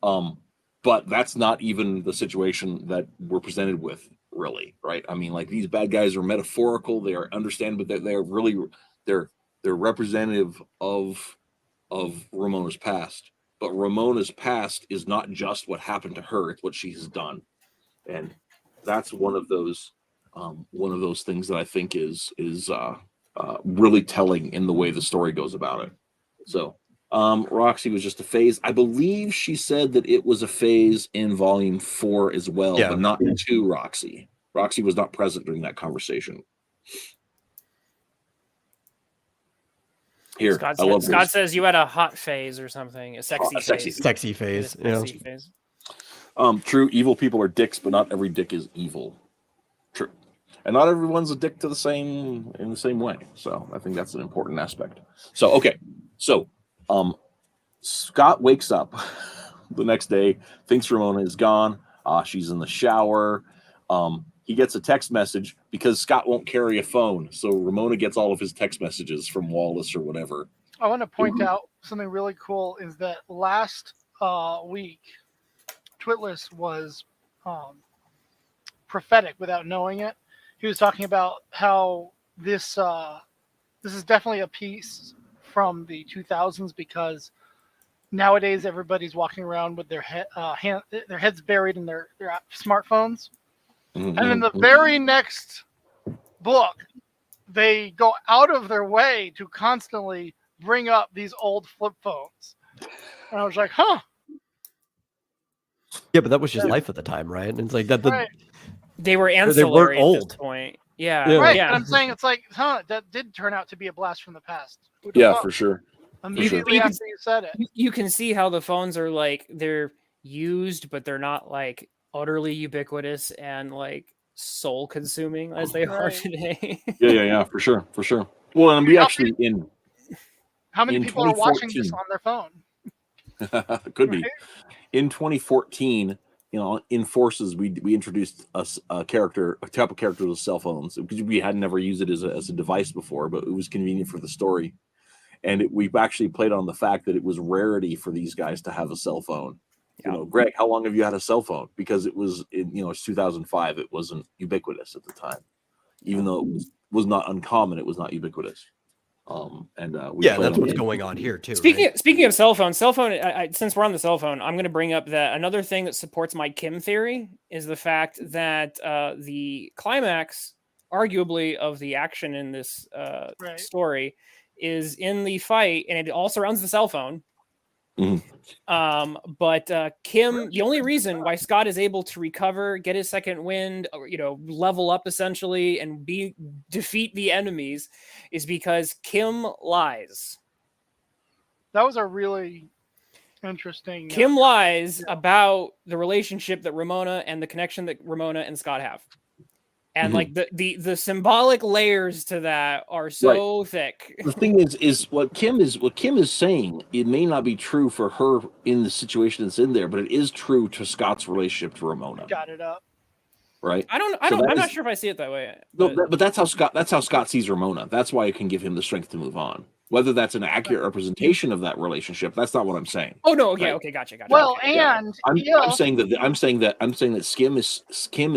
But that's not even the situation that we're presented with, really, right? I mean, like these bad guys are metaphorical; they are understandable, but they're really they're representative of Ramona's past. But Ramona's past is not just what happened to her; it's what she has done, and that's one of those things that I think is really telling in the way the story goes about it. So. Roxy was just a phase. I believe she said that it was a phase in volume 4 as well, Yeah. but not to Roxy. Roxy was not present during that conversation. Here, Scott, I love Scott this. says you had a hot phase or something, a sexy phase. Sexy phase. You had a sexy phase. True, evil people are dicks, but not every dick is evil. True. And not everyone's a dick in the same way. So I think that's an important aspect. So okay. So Scott wakes up the next day, thinks Ramona is gone. She's in the shower. He gets a text message because Scott won't carry a phone. So Ramona gets all of his text messages from Wallace or whatever. I want to point out something really cool is that last week, Twitless was prophetic without knowing it. He was talking about how this is definitely a piece from the 2000s because nowadays everybody's walking around with their heads buried in their smartphones. Mm-hmm. And in the very next book, they go out of their way to constantly bring up these old flip phones. And I was like, huh. Yeah, but that was just life at the time, right? And it's like that. Right. They were ancillary at old. this point. Yeah. Yeah. Right. Yeah. And I'm saying it's like, huh, that did turn out to be a blast from the past. Who'd have Yeah, thought? for sure. Immediately sure. after you said it. You can see how the phones are like they're used, but they're not like utterly ubiquitous and like soul consuming as they are Right. today. Yeah, for sure. Well, and we actually How many in people are watching this 2014 on their phone? could be in 2014. In Forces, we introduced a type of character with cell phones because we had never used it as a device before, but it was convenient for the story. And we've actually played on the fact that it was rarity for these guys to have a cell phone. Yeah. Greg, how long have you had a cell phone? Because it was, it's 2005. It wasn't ubiquitous at the time, even though it was not uncommon. It was not ubiquitous. That's what's going on here too. Speaking of cell phone, since we're on the cell phone, I'm going to bring up that another thing that supports my Kim theory is the fact that the climax, arguably, of the action in this story is in the fight, and it all surrounds the cell phone. Mm-hmm. But Kim, the only reason why Scott is able to recover, get his second wind, level up essentially, and defeat the enemies, is because Kim lies. That was a really interesting. Kim lies about the relationship that Ramona and the connection that Ramona and Scott have. And like the symbolic layers to that are so thick. The thing is what Kim is saying, it may not be true for her in the situation that's in there, but it is true to Scott's relationship to Ramona. Got it up. Right? I'm not sure if I see it that way. But, no, but that's how Scott sees Ramona. That's why it can give him the strength to move on. Whether that's an accurate representation of that relationship, that's not what I'm saying. Oh no, okay, right? okay, gotcha. Well, okay. and I'm saying that Kim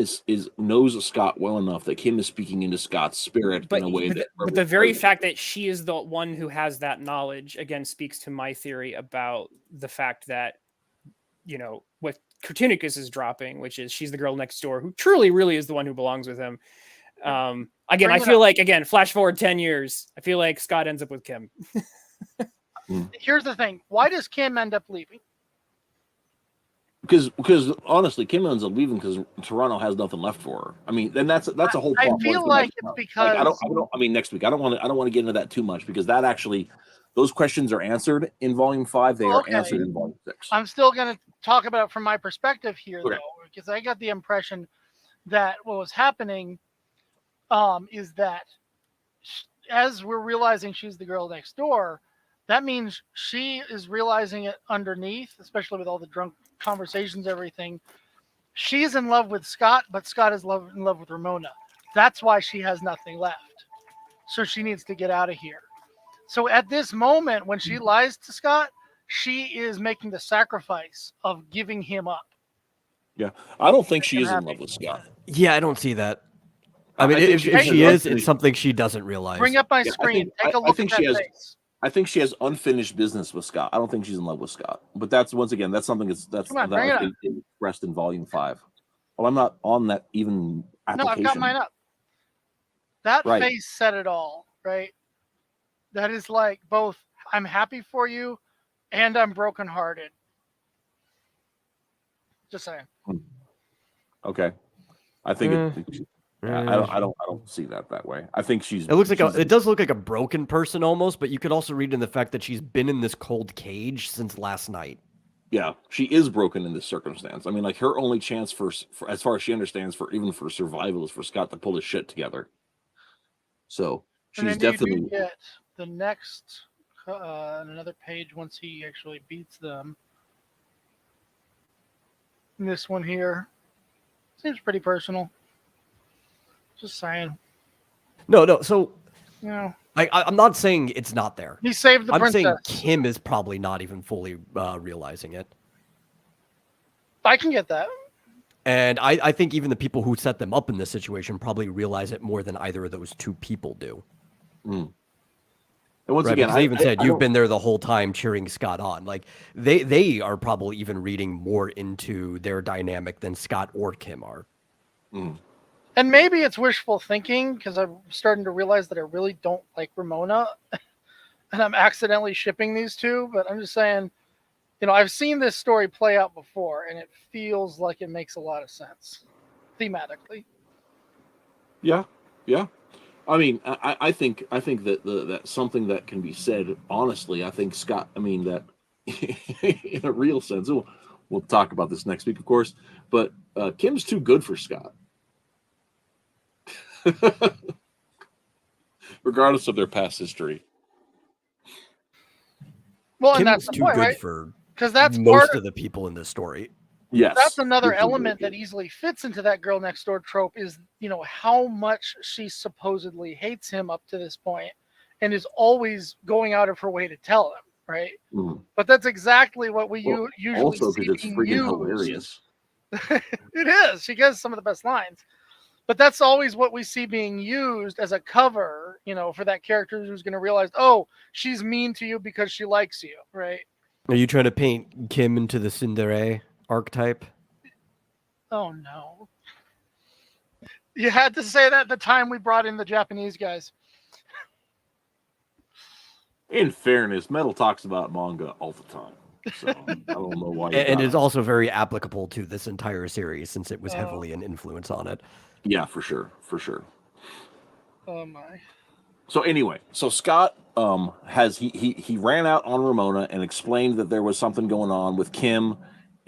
knows Scott well enough that Kim is speaking into Scott's spirit in a way but the very fact that she is the one who has that knowledge again speaks to my theory about the fact that, you know, what Copernicus is dropping, which is she's the girl next door who truly really is the one who belongs with him. Again, I feel like, flash forward 10 years, I feel like Scott ends up with Kim. Here's the thing. Why does Kim end up leaving? Because honestly, Kim ends up leaving because Toronto has nothing left for her. I mean, then that's a whole plot. I feel like it's because I mean, next week I don't want to get into that too much because that actually those questions are answered in volume 5. They are answered in volume 6. I'm still going to talk about it from my perspective here, though, because I got the impression that what was happening is that as we're realizing she's the girl next door, that means she is realizing it underneath, especially with all the drunk conversations, everything. She's in love with Scott, but Scott is in love with Ramona. That's why she has nothing left. So she needs to get out of here. So at this moment, when she lies to Scott, she is making the sacrifice of giving him up. Yeah, I don't think she is in love with Scott. Yeah, I don't see that. I mean, if she is, it's something she doesn't realize. Bring up my screen. Take a look at that face. I think she has unfinished business with Scott. I don't think she's in love with Scott. But that's something that's expressed in volume 5. Well, I'm not on that even application. No, I've got mine up. That face said it all, right? That is like both I'm happy for you and I'm brokenhearted. Just saying. Okay. I think I don't see that way. I think she's. It does look like a broken person almost, but you could also read in the fact that she's been in this cold cage since last night. Yeah, she is broken in this circumstance. I mean, like her only chance for as far as she understands, for survival, is for Scott to pull his shit together. So she's definitely. You get the next another page once he actually beats them. And this one here seems pretty personal. Just saying. No. So, you know, I'm not saying it's not there. He saved the princess. I'm saying Kim is probably not even fully realizing it. I can get that. And I think even the people who set them up in this situation probably realize it more than either of those two people do. Mm. And once again, I even said you've been there the whole time cheering Scott on. Like they are probably even reading more into their dynamic than Scott or Kim are. Mm. And maybe it's wishful thinking because I'm starting to realize that I really don't like Ramona and I'm accidentally shipping these two. But I'm just saying, you know, I've seen this story play out before and it feels like it makes a lot of sense thematically. Yeah. I mean, I think that that something that can be said honestly. I think Scott. I mean that in a real sense. We'll talk about this next week, of course. But Kim's too good for Scott, regardless of their past history. Well, Kim and that's is the too point, good right? for because that's most of the people in this story. Yes, that's another element that easily fits into that girl next door trope is, you know, how much she supposedly hates him up to this point and is always going out of her way to tell him, right? Mm. But that's exactly what we usually also see because it's being freaking used. hilarious. It is. She gets some of the best lines. But that's always what we see being used as a cover, you know, for that character who's going to realize, oh, she's mean to you because she likes you, right? Are you trying to paint Kim into the Cinderella archetype? Oh, no. You had to say that at the time we brought in the Japanese guys. In fairness, Metal talks about manga all the time. So I don't know why. And it's also very applicable to this entire series since it was heavily an influence on it. Yeah, for sure. Oh, my. So anyway, Scott he ran out on Ramona and explained that there was something going on with Kim,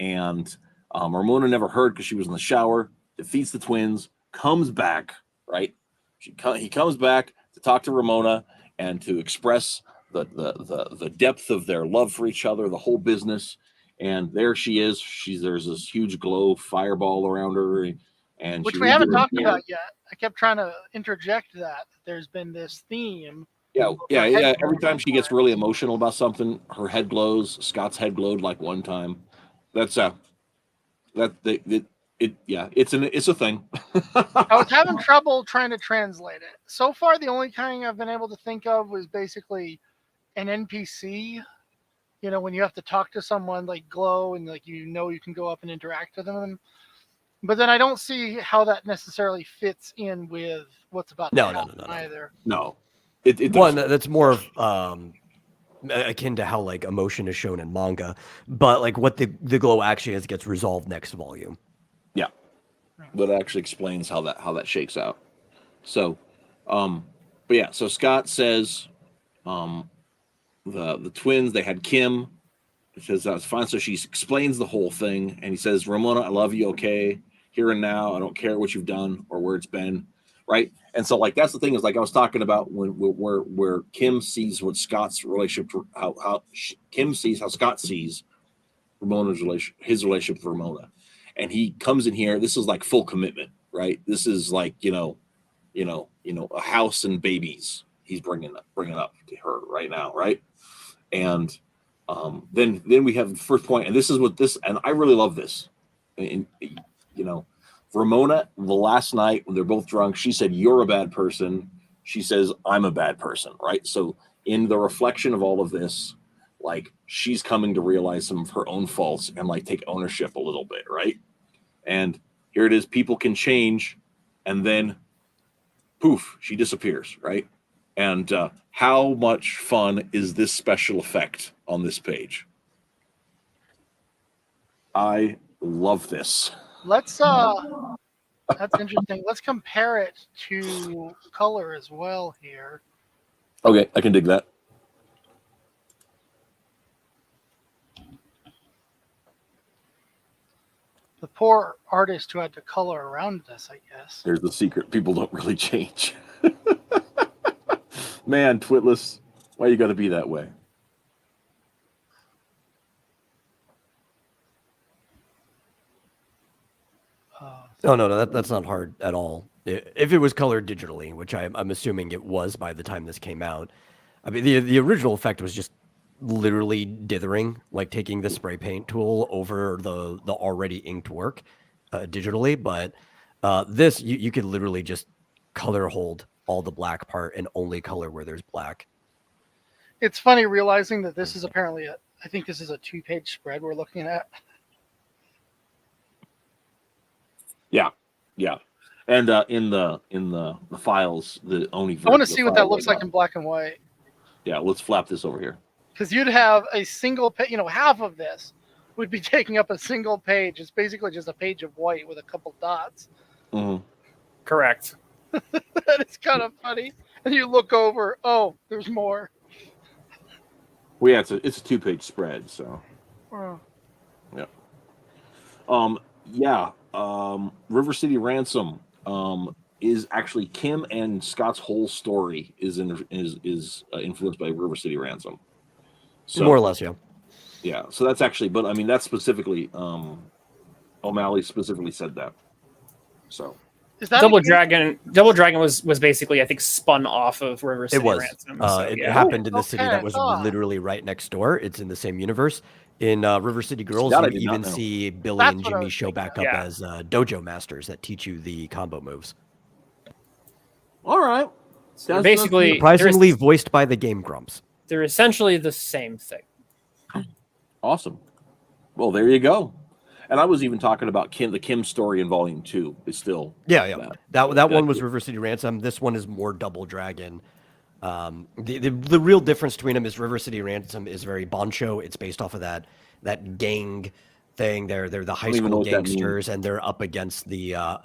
and Ramona never heard because she was in the shower. Defeats the twins. comes back, right? He comes back to talk to Ramona and to express the depth of their love for each other, the whole business. And there she is. There's this huge glow fireball around her, and Which she we haven't talked hair. about yet. I kept trying to interject that there's been this theme. Yeah. Her Every time she gets really emotional about something, her head glows. Scott's head glowed like one time. That's it's a thing. I was having trouble trying to translate it. So far, the only kind I've been able to think of was basically an NPC. You know, when you have to talk to someone like glow and like you can go up and interact with them. But then I don't see how that necessarily fits in with what's about to happen either. No. That's more of akin to how like emotion is shown in manga, but like what the glow actually is gets resolved next volume. Yeah. But it actually explains how that shakes out. So but yeah, so Scott says the twins, they had Kim. He says that's fine. So she explains the whole thing, and he says, Ramona, I love you, okay? Here and now, I don't care what you've done or where it's been, right? And so, like, that's the thing is, like I was talking about where Kim sees what Scott's relationship, how Kim sees how Scott sees Ramona's his relationship with Ramona, and he comes in here. This is like full commitment, right? This is like a house and babies he's bringing up to her right now, right? And then we have the first point, and this is and I really love this. And Ramona, the last night when they're both drunk, she said, "You're a bad person." She says, "I'm a bad person," right? So in the reflection of all of this, like she's coming to realize some of her own faults and like take ownership a little bit, right? And here it is, people can change, and then poof, she disappears, right? And how much fun is this special effect on this page? I love this. Let's that's interesting. Let's compare it to color as well here. Okay, I can dig that. The poor artist who had to color around this, I guess. There's the secret. People don't really change. Man, Twitless, why you got to be that way? No, that's not hard at all. If it was colored digitally, which I'm assuming it was by the time this came out, I mean the original effect was just literally dithering, like taking the spray paint tool over the already inked work digitally. But this you could literally just color hold all the black part and only color where there's black. It's funny realizing that this is apparently I think this is a 2-page spread we're looking at. Yeah, and in the files, the only I want to see what that looks like in black and white. Yeah, let's flap this over here. Because you'd have a single page, half of this would be taking up a single page. It's basically just a page of white with a couple dots. Mm-hmm. Correct. That is kind of funny. And you look over, oh, there's more. Well, yeah, it's a 2-page spread, so. Oh. Yeah. River City Ransom is actually Kim and Scott's whole story is influenced by River City Ransom. So, more or less, yeah. Yeah. So that's actually, but I mean, that's specifically O'Malley specifically said that. So. Is that Double Dragon was basically, I think, spun off of River City Ransom. It happened in the city that was literally right next door. It's in the same universe. In River City Girls, you even see Billy and Jimmy show back up as dojo masters that teach you the combo moves. All right. So basically, surprisingly voiced by the Game Grumps. They're essentially the same thing. Awesome. Well, there you go. And I was even talking about the Kim story in Volume 2. It's still that one was River City Ransom. This one is more Double Dragon. The real difference between them is River City Ransom is very Bancho. It's based off of that gang thing. They're the high school gangsters, and they're up against the.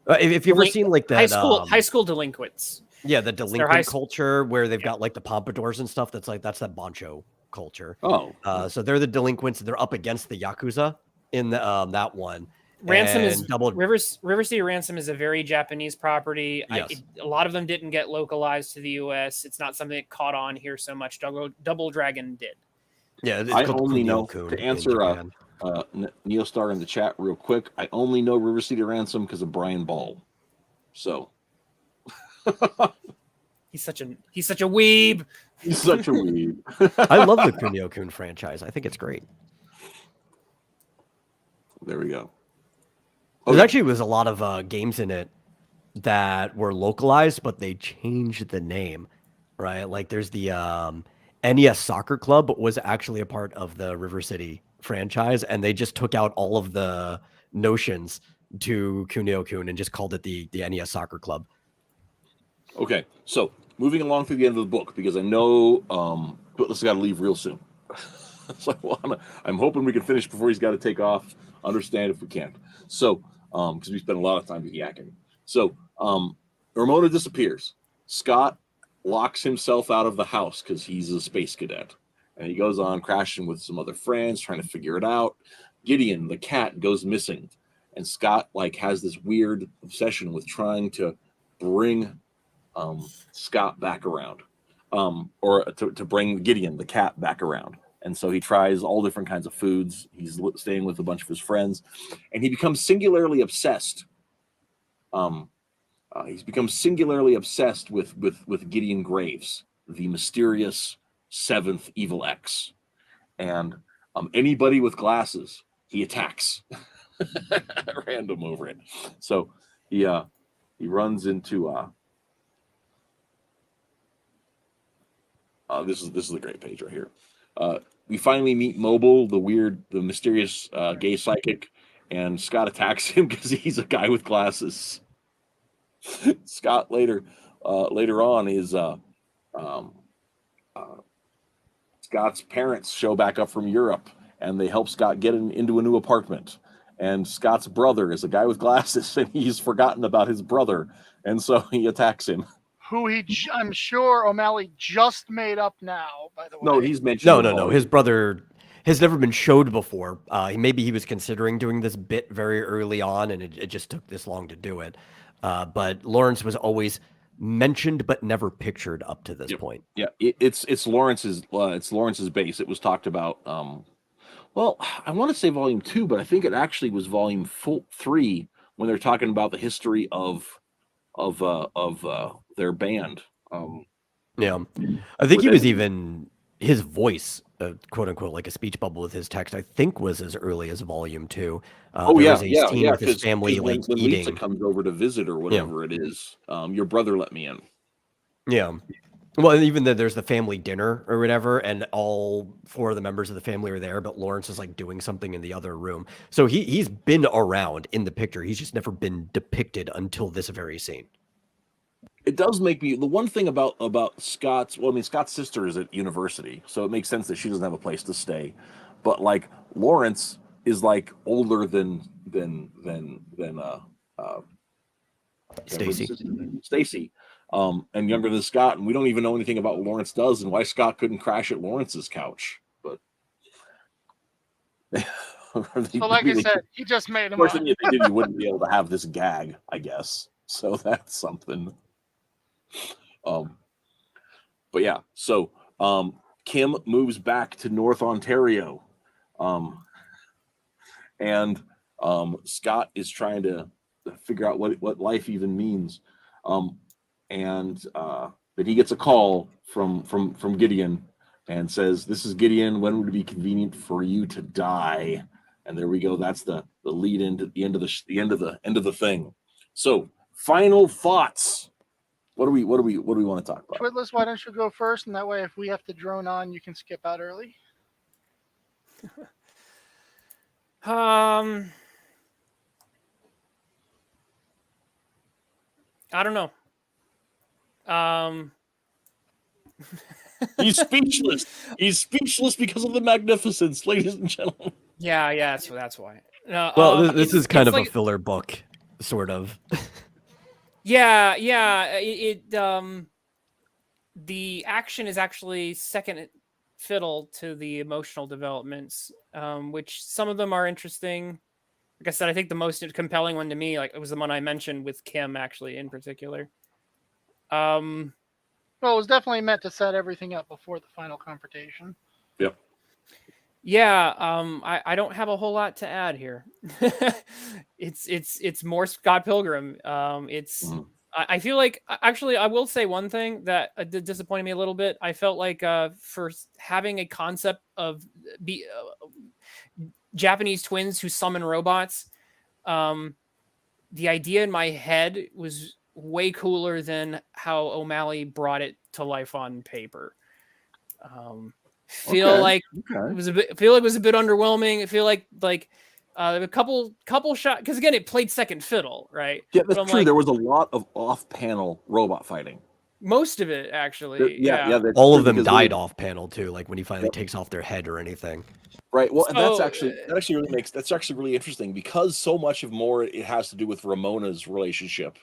If you've ever seen like that high school delinquents. Yeah, the delinquent culture where they've got like the pompadours and stuff. That's that Bancho culture. Oh, so they're the delinquents. They're up against the Yakuza in that one, Ransom and is River City Ransom is a very Japanese property. Yes. A lot of them didn't get localized to the U.S. It's not something that caught on here so much. Double Dragon did. Yeah, it's I called only know, Kunio-kun to in answer Japan. Neostar in the chat real quick, I only know River City Ransom because of Brian Ball. So He's such a weeb. he's such a weeb. I love the Kunio-kun franchise. I think it's great. There we go. There actually was a lot of games in it that were localized, but they changed the name, right? Like there's the NES Soccer Club was actually a part of the River City franchise, and they just took out all of the notions to Kunio-kun and just called it the NES Soccer Club. Okay, so moving along through the end of the book, because I know Bootless got to leave real soon. So I'm hoping we can finish before he's got to take off. Understand if we can't. So, because we spent a lot of time yakking. So, Ramona disappears. Scott locks himself out of the house because he's a space cadet. And he goes on crashing with some other friends, trying to figure it out. Gideon, the cat, goes missing. And Scott, has this weird obsession with trying to bring Scott back around. Or to bring Gideon, the cat, back around. And so he tries all different kinds of foods. He's staying with a bunch of his friends, and he becomes singularly obsessed. He's become singularly obsessed with Gideon Graves, the mysterious seventh evil X, and anybody with glasses he attacks at random over it. So he runs into this is a great page right here. We finally meet Mobile, the mysterious gay psychic, and Scott attacks him because he's a guy with glasses. Scott later on is Scott's parents show back up from Europe, and they help Scott get into a new apartment. And Scott's brother is a guy with glasses, and he's forgotten about his brother, and so he attacks him. Who I'm sure O'Malley just made up now, by the way. No, he's mentioned. No. His brother has never been showed before. Maybe he was considering doing this bit very early on, and it just took this long to do it. But Lawrence was always mentioned, but never pictured up to this point. Yeah, it's Lawrence's base. It was talked about. Well, I want to say volume 2, but I think it actually was volume 3 when they're talking about the history of their band. Yeah, I think he was even his voice, quote unquote, like a speech bubble with his text. I think was as early as volume 2. There was a scene with his family, when eating. Lisa comes over to visit or whatever it is. Your brother let me in. Yeah. Well, even though there's the family dinner or whatever, and all 4 of the members of the family are there, but Lawrence is doing something in the other room. So he's been around in the picture. He's just never been depicted until this very scene. It does make me, the one thing about Scott's, Scott's sister is at university, so it makes sense that she doesn't have a place to stay. But Lawrence is older than Stacy. And younger than Scott, and we don't even know anything about what Lawrence does and why Scott couldn't crash at Lawrence's couch. But so, like I said, he just made him. Of course, if they did, you wouldn't be able to have this gag, I guess. So that's something. But yeah, so Kim moves back to North Ontario, and Scott is trying to figure out what life even means. And then he gets a call from Gideon and says, "This is Gideon. When would it be convenient for you to die?" And there we go. That's the lead into the end of the thing. So, final thoughts. What do we want to talk about? Twiddless, why don't you go first, and that way, if we have to drone on, you can skip out early. I don't know. He's speechless. He's speechless because of the magnificence, ladies and gentlemen. Yeah. So that's why. Well, this is kind of a filler book, sort of. Yeah. The action is actually second fiddle to the emotional developments, which some of them are interesting, Like I said, I think the most compelling one to me, like, it was the one I mentioned with Kim, actually, in particular. Well, it was definitely meant to set everything up before the final confrontation. Yep. Yeah, I don't have a whole lot to add here. It's more Scott Pilgrim. Mhm. I feel like, actually, I will say one thing that disappointed me a little bit. I felt like, for having a concept of Japanese twins who summon robots, the idea in my head was way cooler than how O'Malley brought it to life on paper. Feel Okay. like Okay. it was a bit underwhelming. I feel like a couple shot, because again, it played second fiddle, right? Yeah, But that's I'm true. like, There was a lot of off-panel robot fighting. most of it actually, Yeah, that's All true, of them because died off panel too, like when he finally Yep. takes off their head or anything. Right. Well, and So, that's actually really interesting, because so much of more it has to do with Ramona's relationship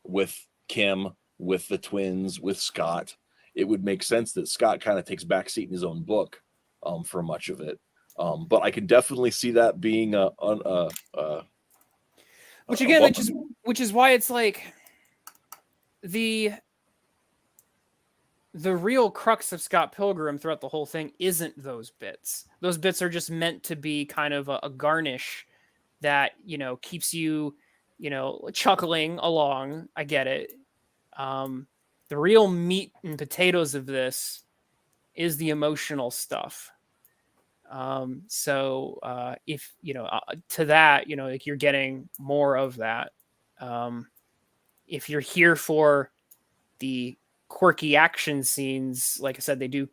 with Kim, with the twins, with Scott. It would make sense that Scott kind of takes backseat in his own book, for much of it. But I can definitely see that being which a again, bummer. which is why it's like the real crux of Scott Pilgrim throughout the whole thing isn't those bits. Those bits are just meant to be kind of a garnish that, keeps you, chuckling along. I get it. The real meat and potatoes of this is the emotional stuff. So if, to that, like, you're getting more of that. If you're here for the quirky action scenes, like I said, they do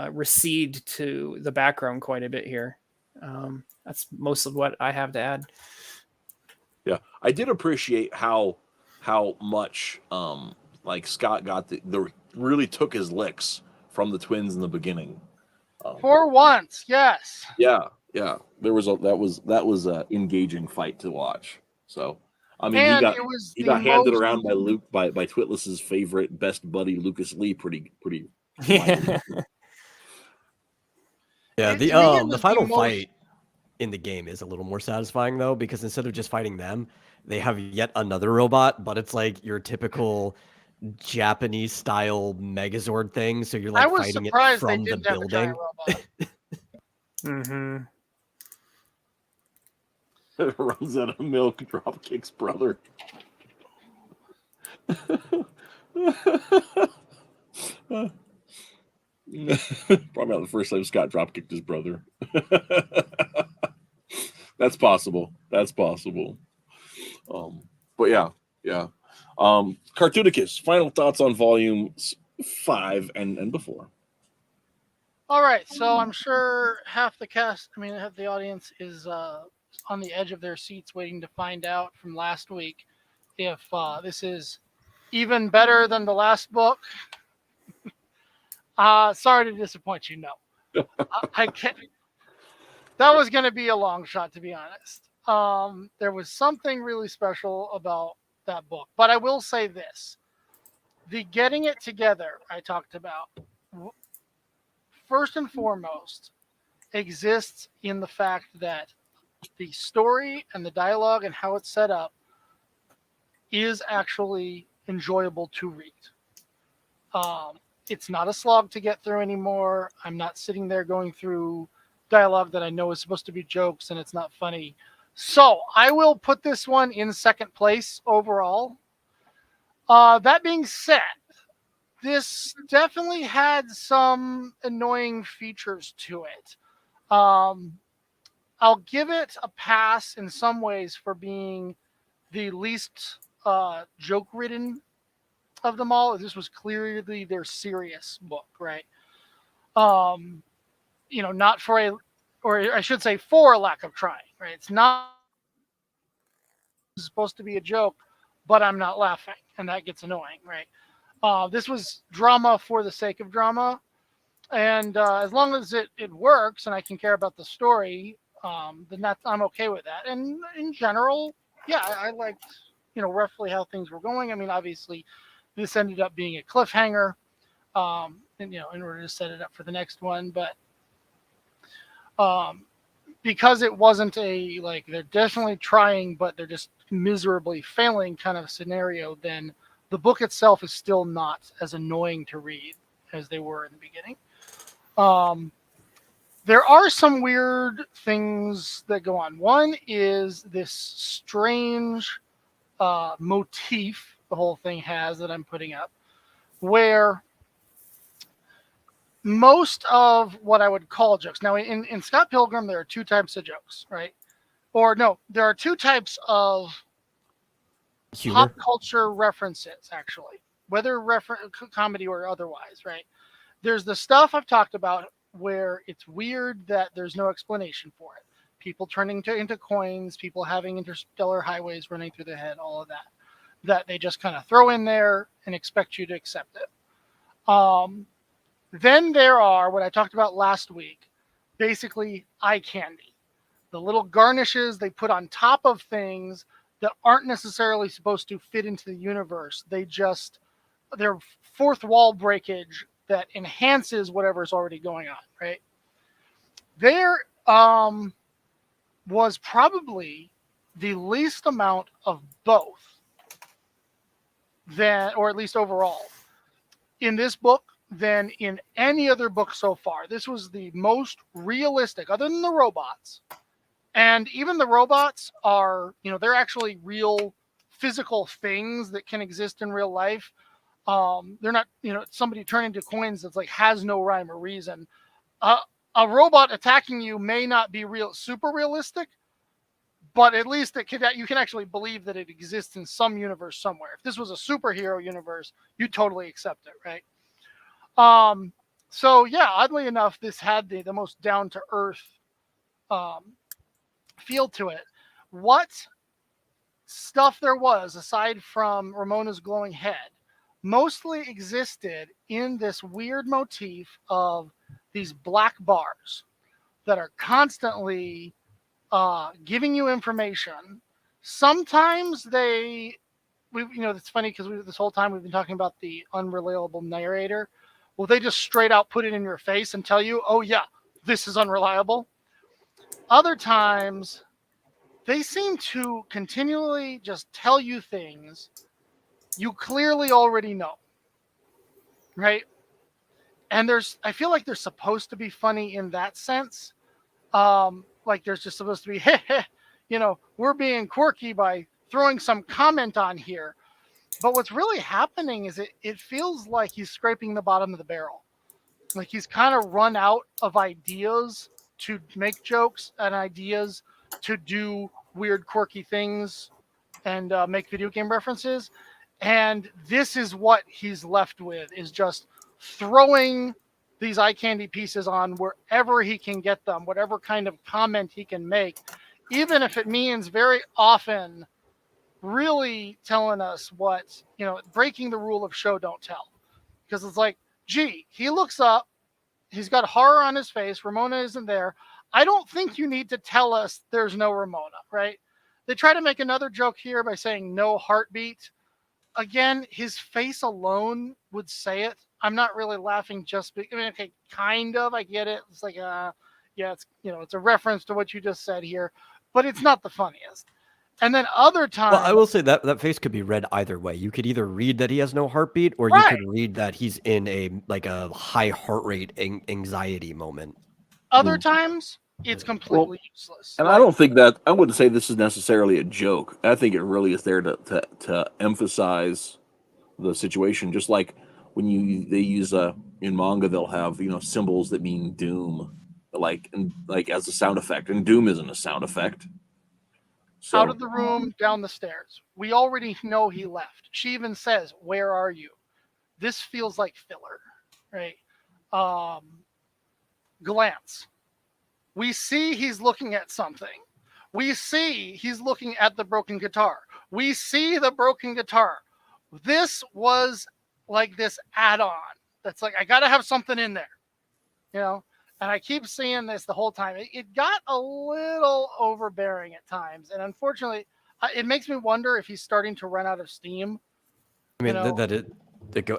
recede to the background quite a bit here. That's most of what I have to add. Yeah, I did appreciate how much like Scott got the really took his licks from the twins in the beginning. For once, yes. Yeah, there was that was a engaging fight to watch. So, I mean, And it was he the got handed most. around by by Twitless's favorite best buddy Lucas Lee pretty Yeah. Yeah, To me, it the was the final most. fight in the game is a little more satisfying though, because instead of just fighting them, they have yet another robot, but it's like your typical Japanese style Megazord thing. So you're I like was fighting it surprised they from the didn't have a giant building. robot. Mm-hmm. runs out of milk, drop kicks brother. Probably not the first time Scott drop kicked his brother. That's possible. That's possible. But yeah. Cartoonicus, final thoughts on volumes 5 and before. All right, so I'm sure half the audience is on the edge of their seats waiting to find out from last week if this is even better than the last book. Sorry to disappoint you. No, I can't. That was going to be a long shot, to be honest. There was something really special about that book, but I will say this: the getting it together I talked about, first and foremost, exists in the fact that the story and the dialogue and how it's set up is actually enjoyable to read. It's not a slog to get through anymore. I'm not sitting there going through dialogue that I know is supposed to be jokes and it's not funny. So I will put this one in second place overall. That being said, this definitely had some annoying features to it. I'll give it a pass in some ways for being the least joke-ridden of them all. This was clearly their serious book, right? Not for or I should say for a lack of trying, right? It's not supposed to be a joke, but I'm not laughing, and that gets annoying, right? This was drama for the sake of drama, and as long as it works and I can care about the story, then I'm okay with that. And in general, yeah, I liked roughly how things were going. I mean, obviously, this ended up being a cliffhanger, and in order to set it up for the next one, but because it wasn't a like they're definitely trying but they're just miserably failing kind of scenario, then the book itself is still not as annoying to read as they were in the beginning. There are some weird things that go on. One is this strange motif the whole thing has that I'm putting up, where most of what I would call jokes. Now, in Scott Pilgrim, there are two types of jokes, right? Or no, there are two types of Humor. pop culture references, actually, whether comedy or otherwise, right? There's the stuff I've talked about where it's weird that there's no explanation for it. People turning into coins, people having interstellar highways running through their head, all of that they just kind of throw in there and expect you to accept it. Then there are what I talked about last week, basically eye candy, the little garnishes they put on top of things that aren't necessarily supposed to fit into the universe. They're fourth wall breakage that enhances whatever's already going on, right? There was probably the least amount of both than, or at least overall, in this book than in any other book so far. This was the most realistic, other than the robots. And even the robots are, they're actually real physical things that can exist in real life. They're not, somebody turning into coins that's like has no rhyme or reason. A robot attacking you may not be super realistic, but at least you can actually believe that it exists in some universe somewhere. If this was a superhero universe, you totally accept it, right? So yeah, oddly enough, this had the most down to earth feel to it. What stuff there was aside from Ramona's glowing head mostly existed in this weird motif of these black bars that are constantly giving you information. Sometimes it's funny because this whole time we've been talking about the unreliable narrator. Well, they just straight out put it in your face and tell you, oh yeah, this is unreliable. Other times, they seem to continually just tell you things you clearly already know, right? And I feel like they're supposed to be funny in that sense. Like there's just supposed to be, we're being quirky by throwing some comment on here. But what's really happening is it feels like he's scraping the bottom of the barrel. Like he's kind of run out of ideas to make jokes and ideas to do weird, quirky things and make video game references. And this is what he's left with, is just throwing these eye candy pieces on wherever he can get them, whatever kind of comment he can make, even if it means very often really telling us what, breaking the rule of show, don't tell. Because it's like, gee, he looks up, he's got horror on his face, Ramona isn't there. I don't think you need to tell us there's no Ramona, right? They try to make another joke here by saying no heartbeat. Again, his face alone would say it. I'm not really laughing okay, kind of, I get it. It's like, it's a reference to what you just said here, but it's not the funniest. And then other times... Well, I will say that face could be read either way. You could either read that he has no heartbeat, or you could read that he's in a high heart rate anxiety moment. Other times, it's completely useless. And I don't think I wouldn't say this is necessarily a joke. I think it really is there to emphasize the situation. Just like when they use in manga, they'll have symbols that mean doom, like as a sound effect, and doom isn't a sound effect. So, out of the room, down the stairs. We already know he left. She even says, "Where are you?" This feels like filler, right? Glance. We see he's looking at something. We see he's looking at the broken guitar. We see the broken guitar. This was like this add-on. That's like, I got to have something in there, And I keep seeing this the whole time. It got a little overbearing at times. And unfortunately, it makes me wonder if he's starting to run out of steam. I mean,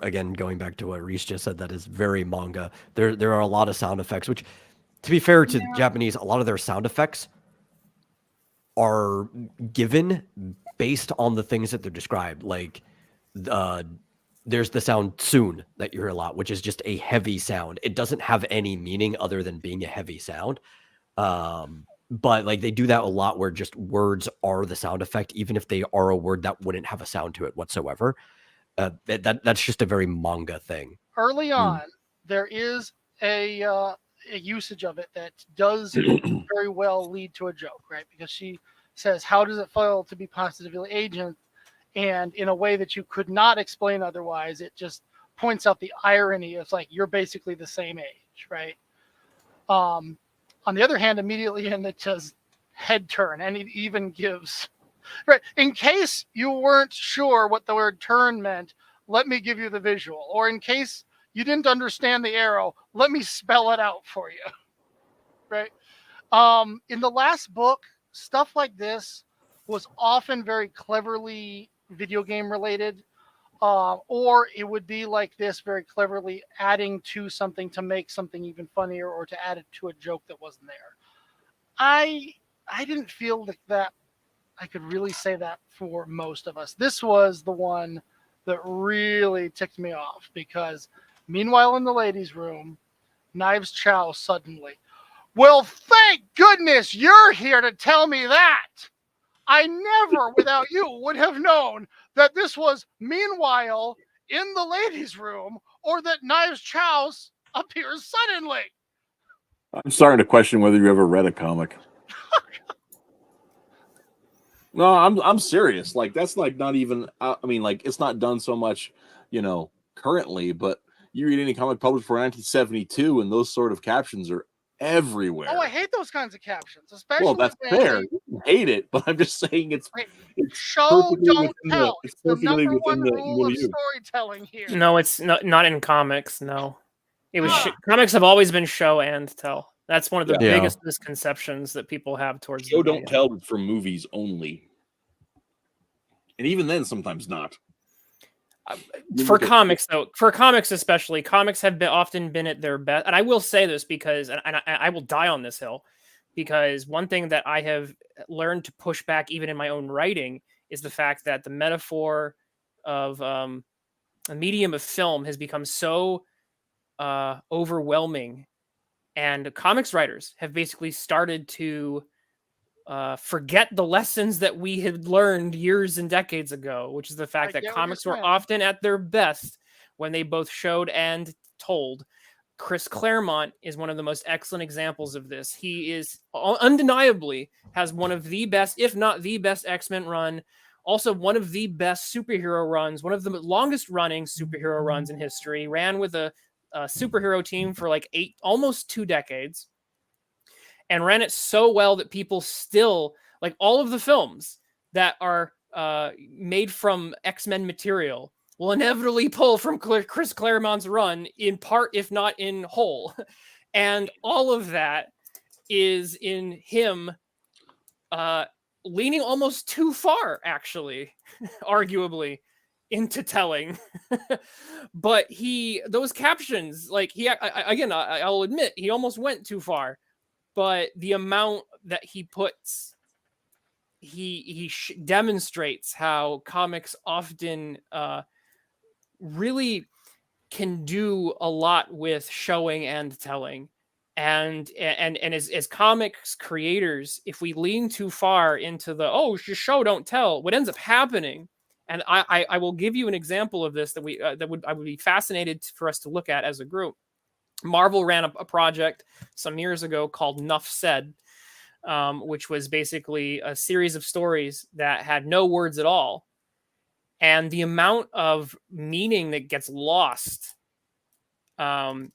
again, going back to what Reese just said, that is very manga. There are a lot of sound effects, which to be fair to Japanese, a lot of their sound effects are given based on the things that they're described. Like, there's the sound soon that you hear a lot, which is just a heavy sound. It doesn't have any meaning other than being a heavy sound. But like they do that a lot where just words are the sound effect, even if they are a word that wouldn't have a sound to it whatsoever. That's just a very manga thing. Early on, there is a usage of it that does very well lead to a joke, right? Because she says, "How does it feel to be positively aged?" And in a way that you could not explain otherwise, it just points out the irony. It's like, you're basically the same age, right? On the other hand, immediately in it says head turn, and it even gives, right, in case you weren't sure what the word turn meant, let me give you the visual. Or in case you didn't understand the arrow, let me spell it out for you, right? In the last book, stuff like this was often very cleverly video game related, or it would be like this, very cleverly adding to something to make something even funnier, or to add it to a joke that wasn't there. I didn't feel that I could really say that for most of us. This was the one that really ticked me off, because meanwhile in the ladies' room, Knives Chow suddenly, "Well, thank goodness you're here to tell me that. I never, without you, would have known that this was meanwhile in the ladies' room, or that Knives Chow appears suddenly." I'm starting to question whether you ever read a comic. No, I'm serious. Like, that's like not even. I mean, like, it's not done so much, currently. But you read any comic published for 1972, and those sort of captions are everywhere. Oh, I hate those kinds of captions, especially. Well, that's fair. You hate it, but I'm just saying it's show don't tell. It's the perfectly number within one the rule of milieu. storytelling here. No, it's not in comics. No, it was comics have always been show and tell. That's one of the biggest misconceptions that people have towards show don't tell for movies only, and even then sometimes not. For comics, though, for comics especially, comics have often been at their best. And I will say this because, and I will die on this hill, because one thing that I have learned to push back even in my own writing is the fact that the metaphor of a medium of film has become so overwhelming, and comics writers have basically started to forget the lessons that we had learned years and decades ago, which is the fact that comics were often at their best when they both showed and told. Chris Claremont is one of the most excellent examples of this. He is undeniably has one of the best, if not the best, X-Men run. Also one of the best superhero runs, one of the longest running superhero runs in history. Ran with a superhero team for like almost 2 decades. And ran it so well that people still, like, all of the films that are made from X-Men material will inevitably pull from Chris Claremont's run, in part, if not in whole. And all of that is in him leaning almost too far, actually, arguably, into telling. But those captions, like, I'll admit, he almost went too far. But the amount that he puts, he demonstrates how comics often really can do a lot with showing and telling. And as comics creators, if we lean too far into the just show don't tell, what ends up happening, and I will give you an example of this that I would be fascinated for us to look at as a group. Marvel ran a project some years ago called Nuff Said, which was basically a series of stories that had no words at all. And the amount of meaning that gets lost when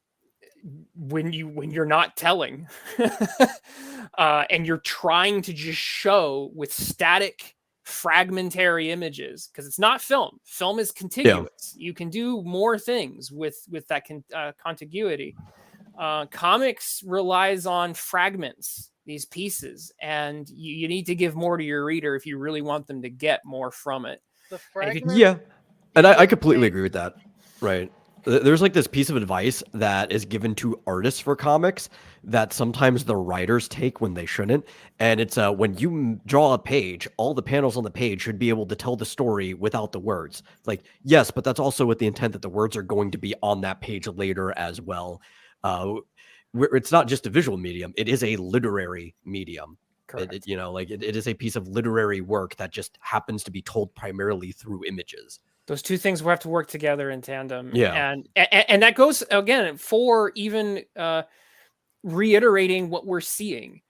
you're not telling and you're trying to just show with static fragmentary images, because it's not film. Film is contiguous. You can do more things with that contiguity. Comics relies on fragments, these pieces, and you need to give more to your reader if you really want them to get more from it. And I completely agree with that. Right. There's like this piece of advice that is given to artists for comics that sometimes the writers take when they shouldn't. And it's when you draw a page, all the panels on the page should be able to tell the story without the words. Like, yes, but that's also with the intent that the words are going to be on that page later as well. It's not just a visual medium, it is a literary medium. Correct. It is a piece of literary work that just happens to be told primarily through images. Those two things will have to work together in tandem. Yeah. And that goes again for even reiterating what we're seeing.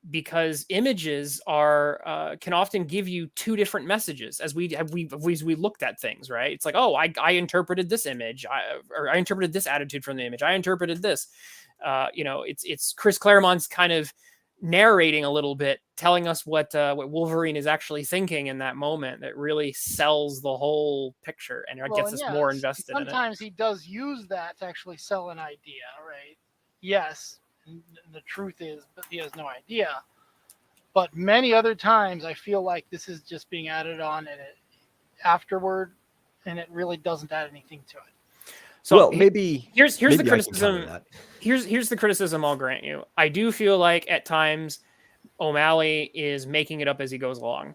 Because images can often give you two different messages as we looked at things, right? It's like, oh, I interpreted this image, I interpreted this attitude from the image, I interpreted this. It's Chris Claremont's kind of narrating a little bit, telling us what Wolverine is actually thinking in that moment. That really sells the whole picture and it gets us more invested in it. Sometimes he does use that to actually sell an idea, right? Yes, the truth is that he has no idea. But many other times, I feel like this is just being added on afterward, and it really doesn't add anything to it. So maybe here's the criticism. Here's the criticism I'll grant you. I do feel like at times O'Malley is making it up as he goes along.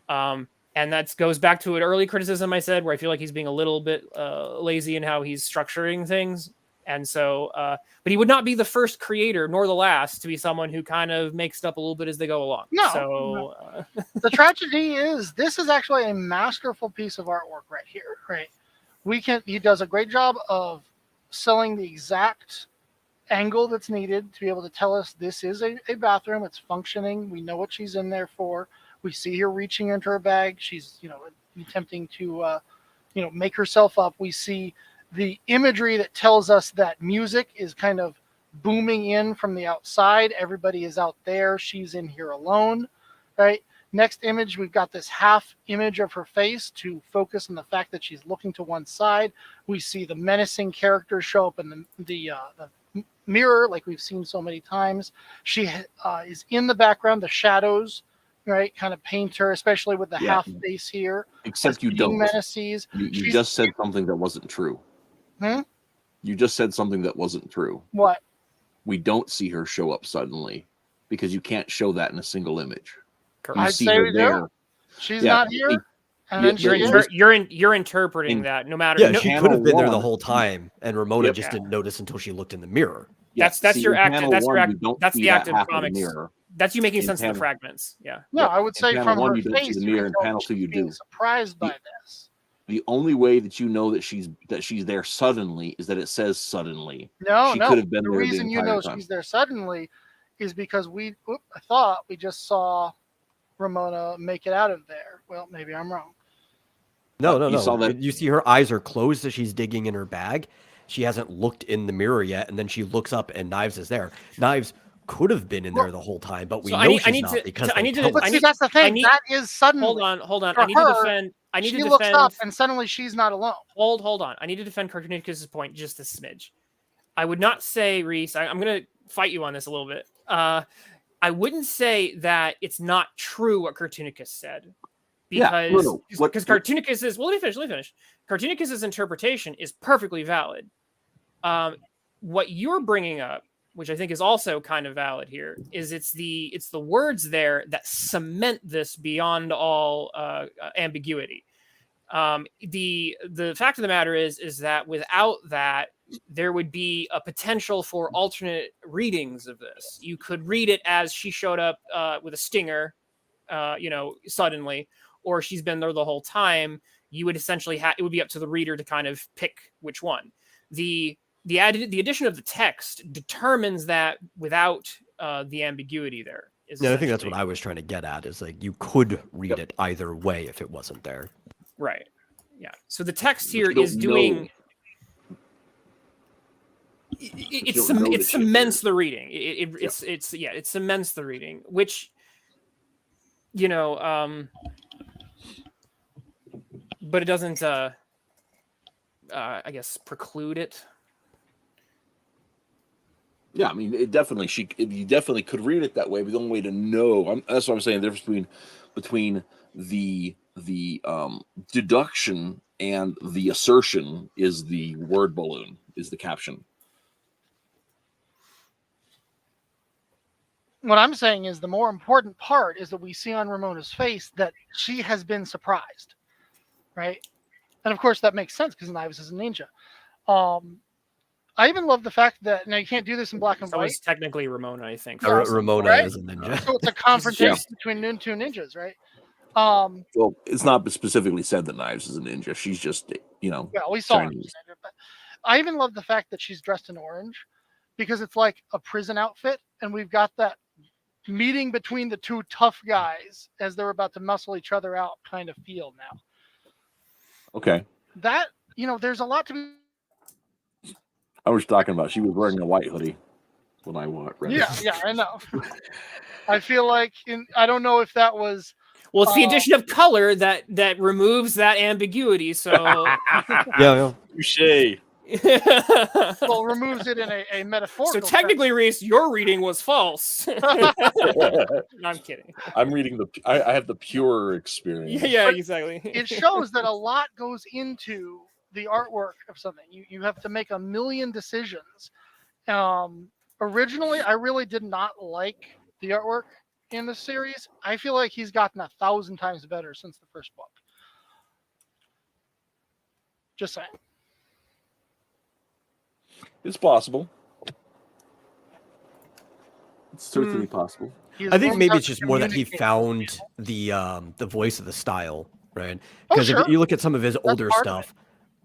And that goes back to an early criticism I said, where I feel like he's being a little bit lazy in how he's structuring things. And so, but he would not be the first creator, nor the last, to be someone who kind of makes it up a little bit as they go along. No. The tragedy is this is actually a masterful piece of artwork right here, right? He does a great job of selling the exact angle that's needed to be able to tell us this is a bathroom. It's functioning. We know what she's in there for. We see her reaching into her bag. She's, attempting to, make herself up. We see the imagery that tells us that music is kind of booming in from the outside. Everybody is out there. She's in here alone, right? Next image, we've got this half image of her face to focus on the fact that she's looking to one side. We see the menacing character show up in the mirror, like we've seen so many times. She is in the background. The shadows, right, kind of paint her, especially with the half face here. Except you don't. Menaces. You just said something that wasn't true. You just said something that wasn't true. What? We don't see her show up suddenly because you can't show that in a single image. I'd say we do. She's not here. And then you're interpreting that no matter. Yeah, she could have been there the whole time, and Ramona just didn't notice until she looked in the mirror. That's your active. That's the active comics. That's you making sense of the fragments. Yeah. No, I would say from her you don't face, see the mirror. In panel 2, you do. Surprised by this. The only way that you know that she's there suddenly is that it says suddenly. No. Could have been the there reason the entire time. She's there suddenly is because I thought we just saw Ramona make it out of there. Well, maybe I'm wrong. No. You see her eyes are closed as she's digging in her bag. She hasn't looked in the mirror yet, and then she looks up and Knives is there. Knives could have been in there the whole time, but we know she's not because that's the thing. That is suddenly. Hold on. I need to defend. She looks up and suddenly she's not alone. Hold on. I need to defend Cartoonicus' point just a smidge. I would not say, Reese. I'm going to fight you on this a little bit. I wouldn't say that it's not true what Cartoonicus said. Because Cartoonicus is let me finish. Cartoonicus' interpretation is perfectly valid. What you're bringing up, which I think is also kind of valid here, is it's the words there that cement this beyond all ambiguity. The fact of the matter is that without that, there would be a potential for alternate readings of this. You could read it as she showed up with a stinger, suddenly, or she's been there the whole time. You would essentially it would be up to the reader to kind of pick which one. The addition of the text determines that without the ambiguity there. Yeah, I think that's what I was trying to get at, is like you could read it either way if it wasn't there. Right. Yeah. So the text here is doing. It cements the reading. It cements the reading, which, but it doesn't. I guess preclude it. Yeah, I mean, you definitely could read it that way, but the only way to know, that's what I'm saying, the difference between the deduction and the assertion is the word balloon, is the caption. What I'm saying is the more important part is that we see on Ramona's face that she has been surprised, right? And of course that makes sense because Knives is a ninja. I even love the fact that now you can't do this in black and That white. was technically Ramona, I think. Ramona Right? is a ninja. So it's a confrontation between two ninjas, right? Well, it's not specifically said that Knives is a ninja. She's just, Well, we saw her as a Chinese. ninja, but I even love the fact that she's dressed in orange because it's like a prison outfit, and we've got that meeting between the two tough guys as they're about to muscle each other out kind of feel now. Okay. That, there's a lot to be. I was talking about she was wearing a white hoodie when I read it. Yeah, I know. I feel like I don't know if that was. Well, it's the addition of color that removes that ambiguity. So yeah. Touché. Well, removes it in a metaphorical. So technically, Reese, your reading was false. No, I'm kidding. I'm reading I have the pure experience. Yeah, exactly. It shows that a lot goes into the artwork of something. You have to make a million decisions. Originally, I really did not like the artwork in the series. I feel like he's gotten 1,000 times better since the first book. Just saying. It's possible. It's certainly possible. I think maybe it's just more that he found the voice of the style, right? Because sure. if you look at some of his older stuff,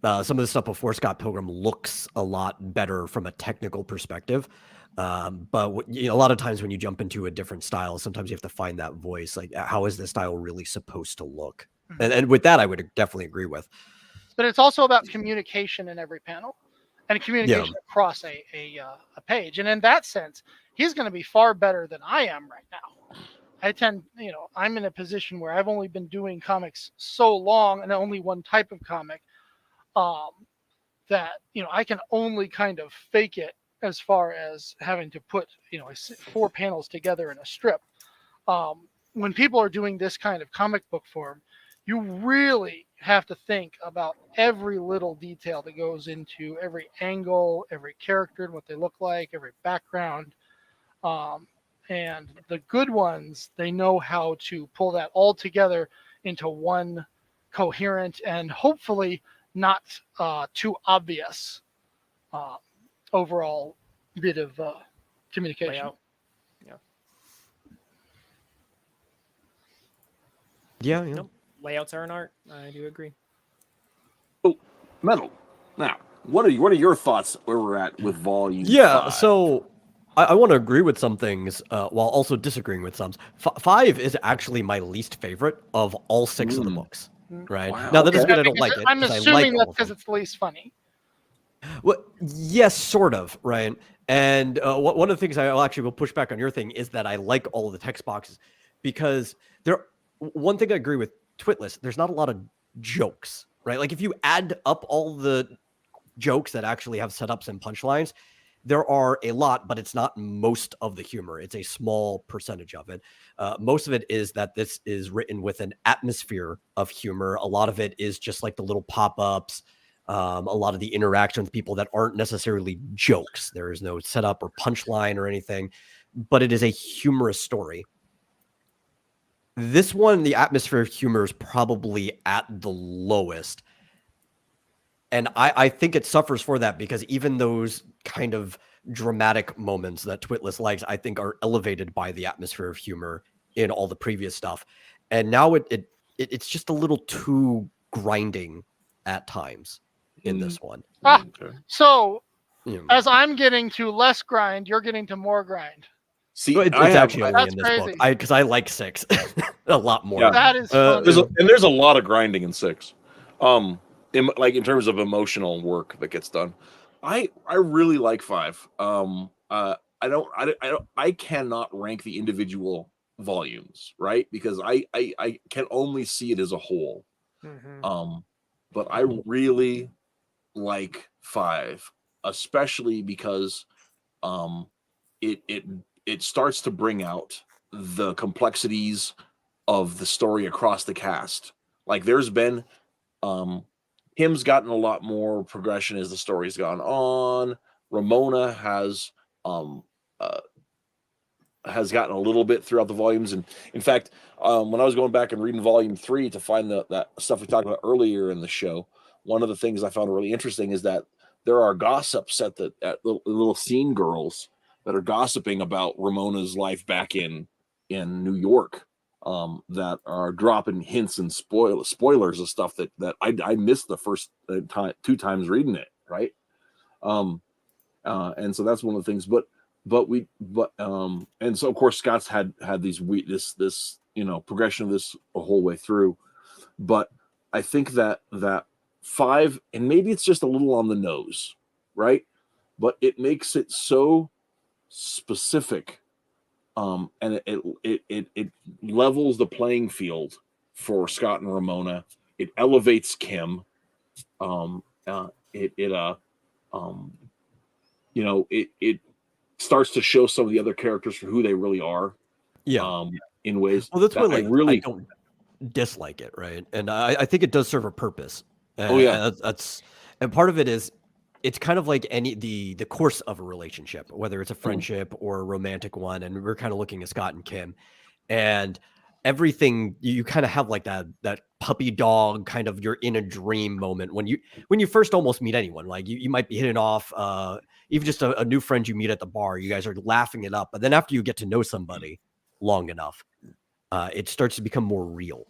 some of the stuff before Scott Pilgrim looks a lot better from a technical perspective. But a lot of times when you jump into a different style, sometimes you have to find that voice. Like, how is this style really supposed to look? Mm-hmm. And with that, I would definitely agree with. But it's also about communication in every panel and communication across a page. And in that sense, he's going to be far better than I am right now. I'm in a position where I've only been doing comics so long and only one type of comic that, I can only kind of fake it as far as having to put, 4 panels together in a strip. When people are doing this kind of comic book form, you really have to think about every little detail that goes into every angle, every character and what they look like, every background. And the good ones, they know how to pull that all together into one coherent and hopefully not too obvious overall bit of communication. Layout. Yeah. Nope. Layouts are an art. I do agree. Oh, Metal. Now, what are your thoughts where we're at with volume? Yeah, 5? so I want to agree with some things while also disagreeing with some. 5 is actually my least favorite of all 6 of the books. Right Wow, now, that doesn't mean I don't like it. I'm assuming that's because it's the least funny. Well, yes, sort of, right? And one of the things I will push back on your thing is that I like all of the text boxes because one thing I agree with Twitless, there's not a lot of jokes, right? Like if you add up all the jokes that actually have setups and punchlines, there are a lot, but it's not most of the humor. It's a small percentage of it. Most of it is that this is written with an atmosphere of humor. A lot of it is just like the little pop-ups, a lot of the interaction with people that aren't necessarily jokes. There is no setup or punchline or anything, but it is a humorous story. This one, the atmosphere of humor is probably at the lowest. And I think it suffers for that because even those kind of dramatic moments that Twitless likes, I think are elevated by the atmosphere of humor in all the previous stuff. And now it's just a little too grinding at times in this one. So as I'm getting to less grind, you're getting to more grind. See, it's actually only in this crazy. book because I like 6 a lot more. Yeah. That is fun. There's a lot of grinding in 6. In terms of emotional work that gets done. I really like 5. I cannot rank the individual volumes, right? Because I can only see it as a whole. Mm-hmm. But I really like 5, especially because it starts to bring out the complexities of the story across the cast. Like there's been Kim's gotten a lot more progression as the story's gone on. Ramona has gotten a little bit throughout the volumes, and in fact, when I was going back and reading volume 3 to find that stuff we talked about earlier in the show, one of the things I found really interesting is that there are gossips at little scene girls that are gossiping about Ramona's life back in New York, that are dropping hints and spoilers of stuff that I missed the first two times reading it, right? And so that's one of the things. And so of course Scott's had this progression of this a whole way through, but I think that 5, and maybe it's just a little on the nose, right? But it makes it so specific, and it levels the playing field for Scott and Ramona. It elevates Kim. It starts to show some of the other characters for who they really are. Yeah. In ways. Well, that's why I I don't dislike it, right? And I think it does serve a purpose. Oh yeah. And part of it is it's kind of like the course of a relationship, whether it's a friendship or a romantic one. And we're kind of looking at Scott and Kim, and everything you kind of have like that puppy dog kind of you're in a dream moment when you first almost meet anyone. Like you might be hitting off, even just a new friend you meet at the bar, you guys are laughing it up. But then after you get to know somebody long enough, it starts to become more real.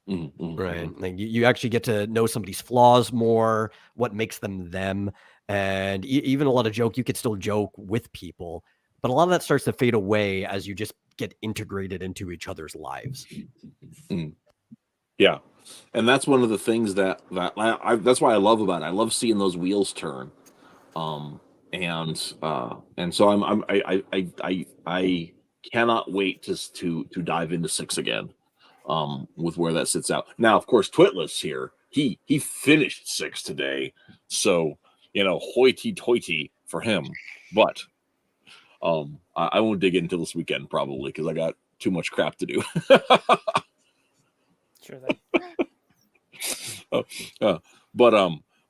Right. Like you actually get to know somebody's flaws more, what makes them them. And even a lot of you could still joke with people, but a lot of that starts to fade away as you just get integrated into each other's lives. Yeah. And that's one of the things that's why I love about it. I love seeing those wheels turn. And so I cannot wait to dive into 6 again. With where that sits out. Now, of course, Twitless here, he finished 6 today, so hoity-toity for him. But I won't dig into this weekend probably because I got too much crap to do. Sure thing.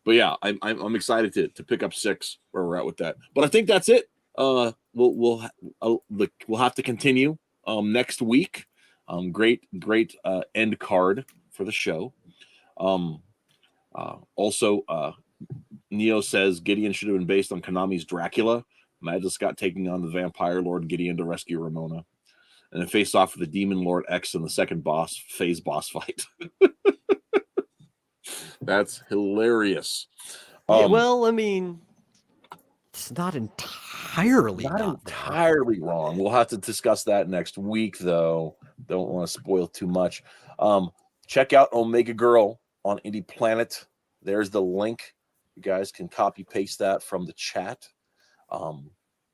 But yeah, I'm excited to pick up 6 where we're at with that. But I think that's it. We'll have to continue next week. Great end card for the show. Also, Neo says Gideon should have been based on Konami's Dracula. Imagine Scott taking on the vampire lord Gideon to rescue Ramona, and then face off with the demon lord X in the second phase boss fight. That's hilarious. Yeah, well, I mean, it's not entirely wrong. We'll have to discuss that next week, though. Don't want to spoil too much. Check out Omega Girl on Indie Planet. There's the link. You guys can copy paste that from the chat.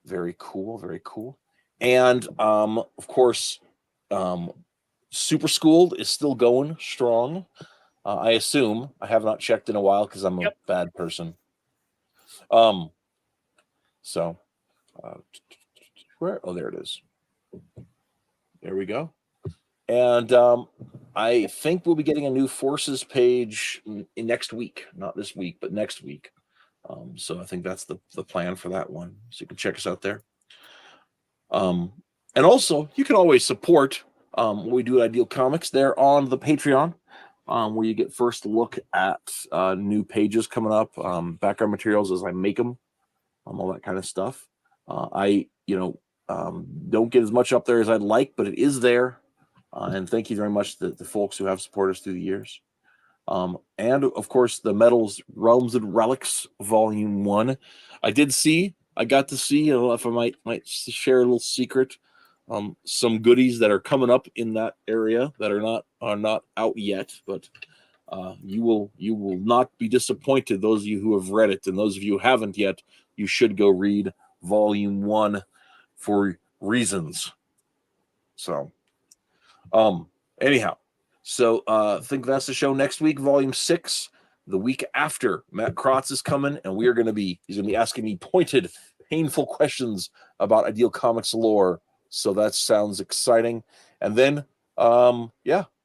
Very cool, very cool. And of course, Super Schooled is still going strong. I assume. I have not checked in a while because I'm a bad person. So where? Oh, there it is. There we go. And I think we'll be getting a new Forces page in next week, not this week, but next week. So I think that's the plan for that one. So you can check us out there. And also, you can always support what we do at Ideal Comics there on the Patreon, where you get first look at new pages coming up, background materials as I make them, all that kind of stuff. I don't get as much up there as I'd like, but it is there. And thank you very much to the folks who have supported us through the years. And of course, the Metals, Realms, and Relics Volume 1. I got to see, if I might share a little secret, some goodies that are coming up in that area that are not out yet, but you will not be disappointed. Those of you who have read it, and those of you who haven't yet, you should go read Volume 1 for reasons. So, anyhow, so I think that's the show next week, Volume 6. The week after, Matt Krotz is coming, and he's going to be asking me pointed, painful questions about Ideal Comics lore. So that sounds exciting. And then,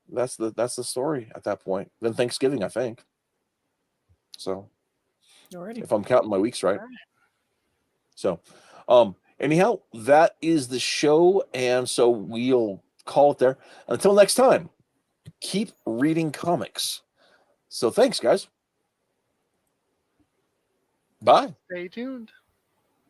that's the story at that point. Then Thanksgiving, I think. So, Alrighty. if I'm counting my weeks right. All right. So, anyhow, that is the show, and so we'll call it there. Until next time, keep reading comics. So, thanks, guys. Bye. Stay tuned.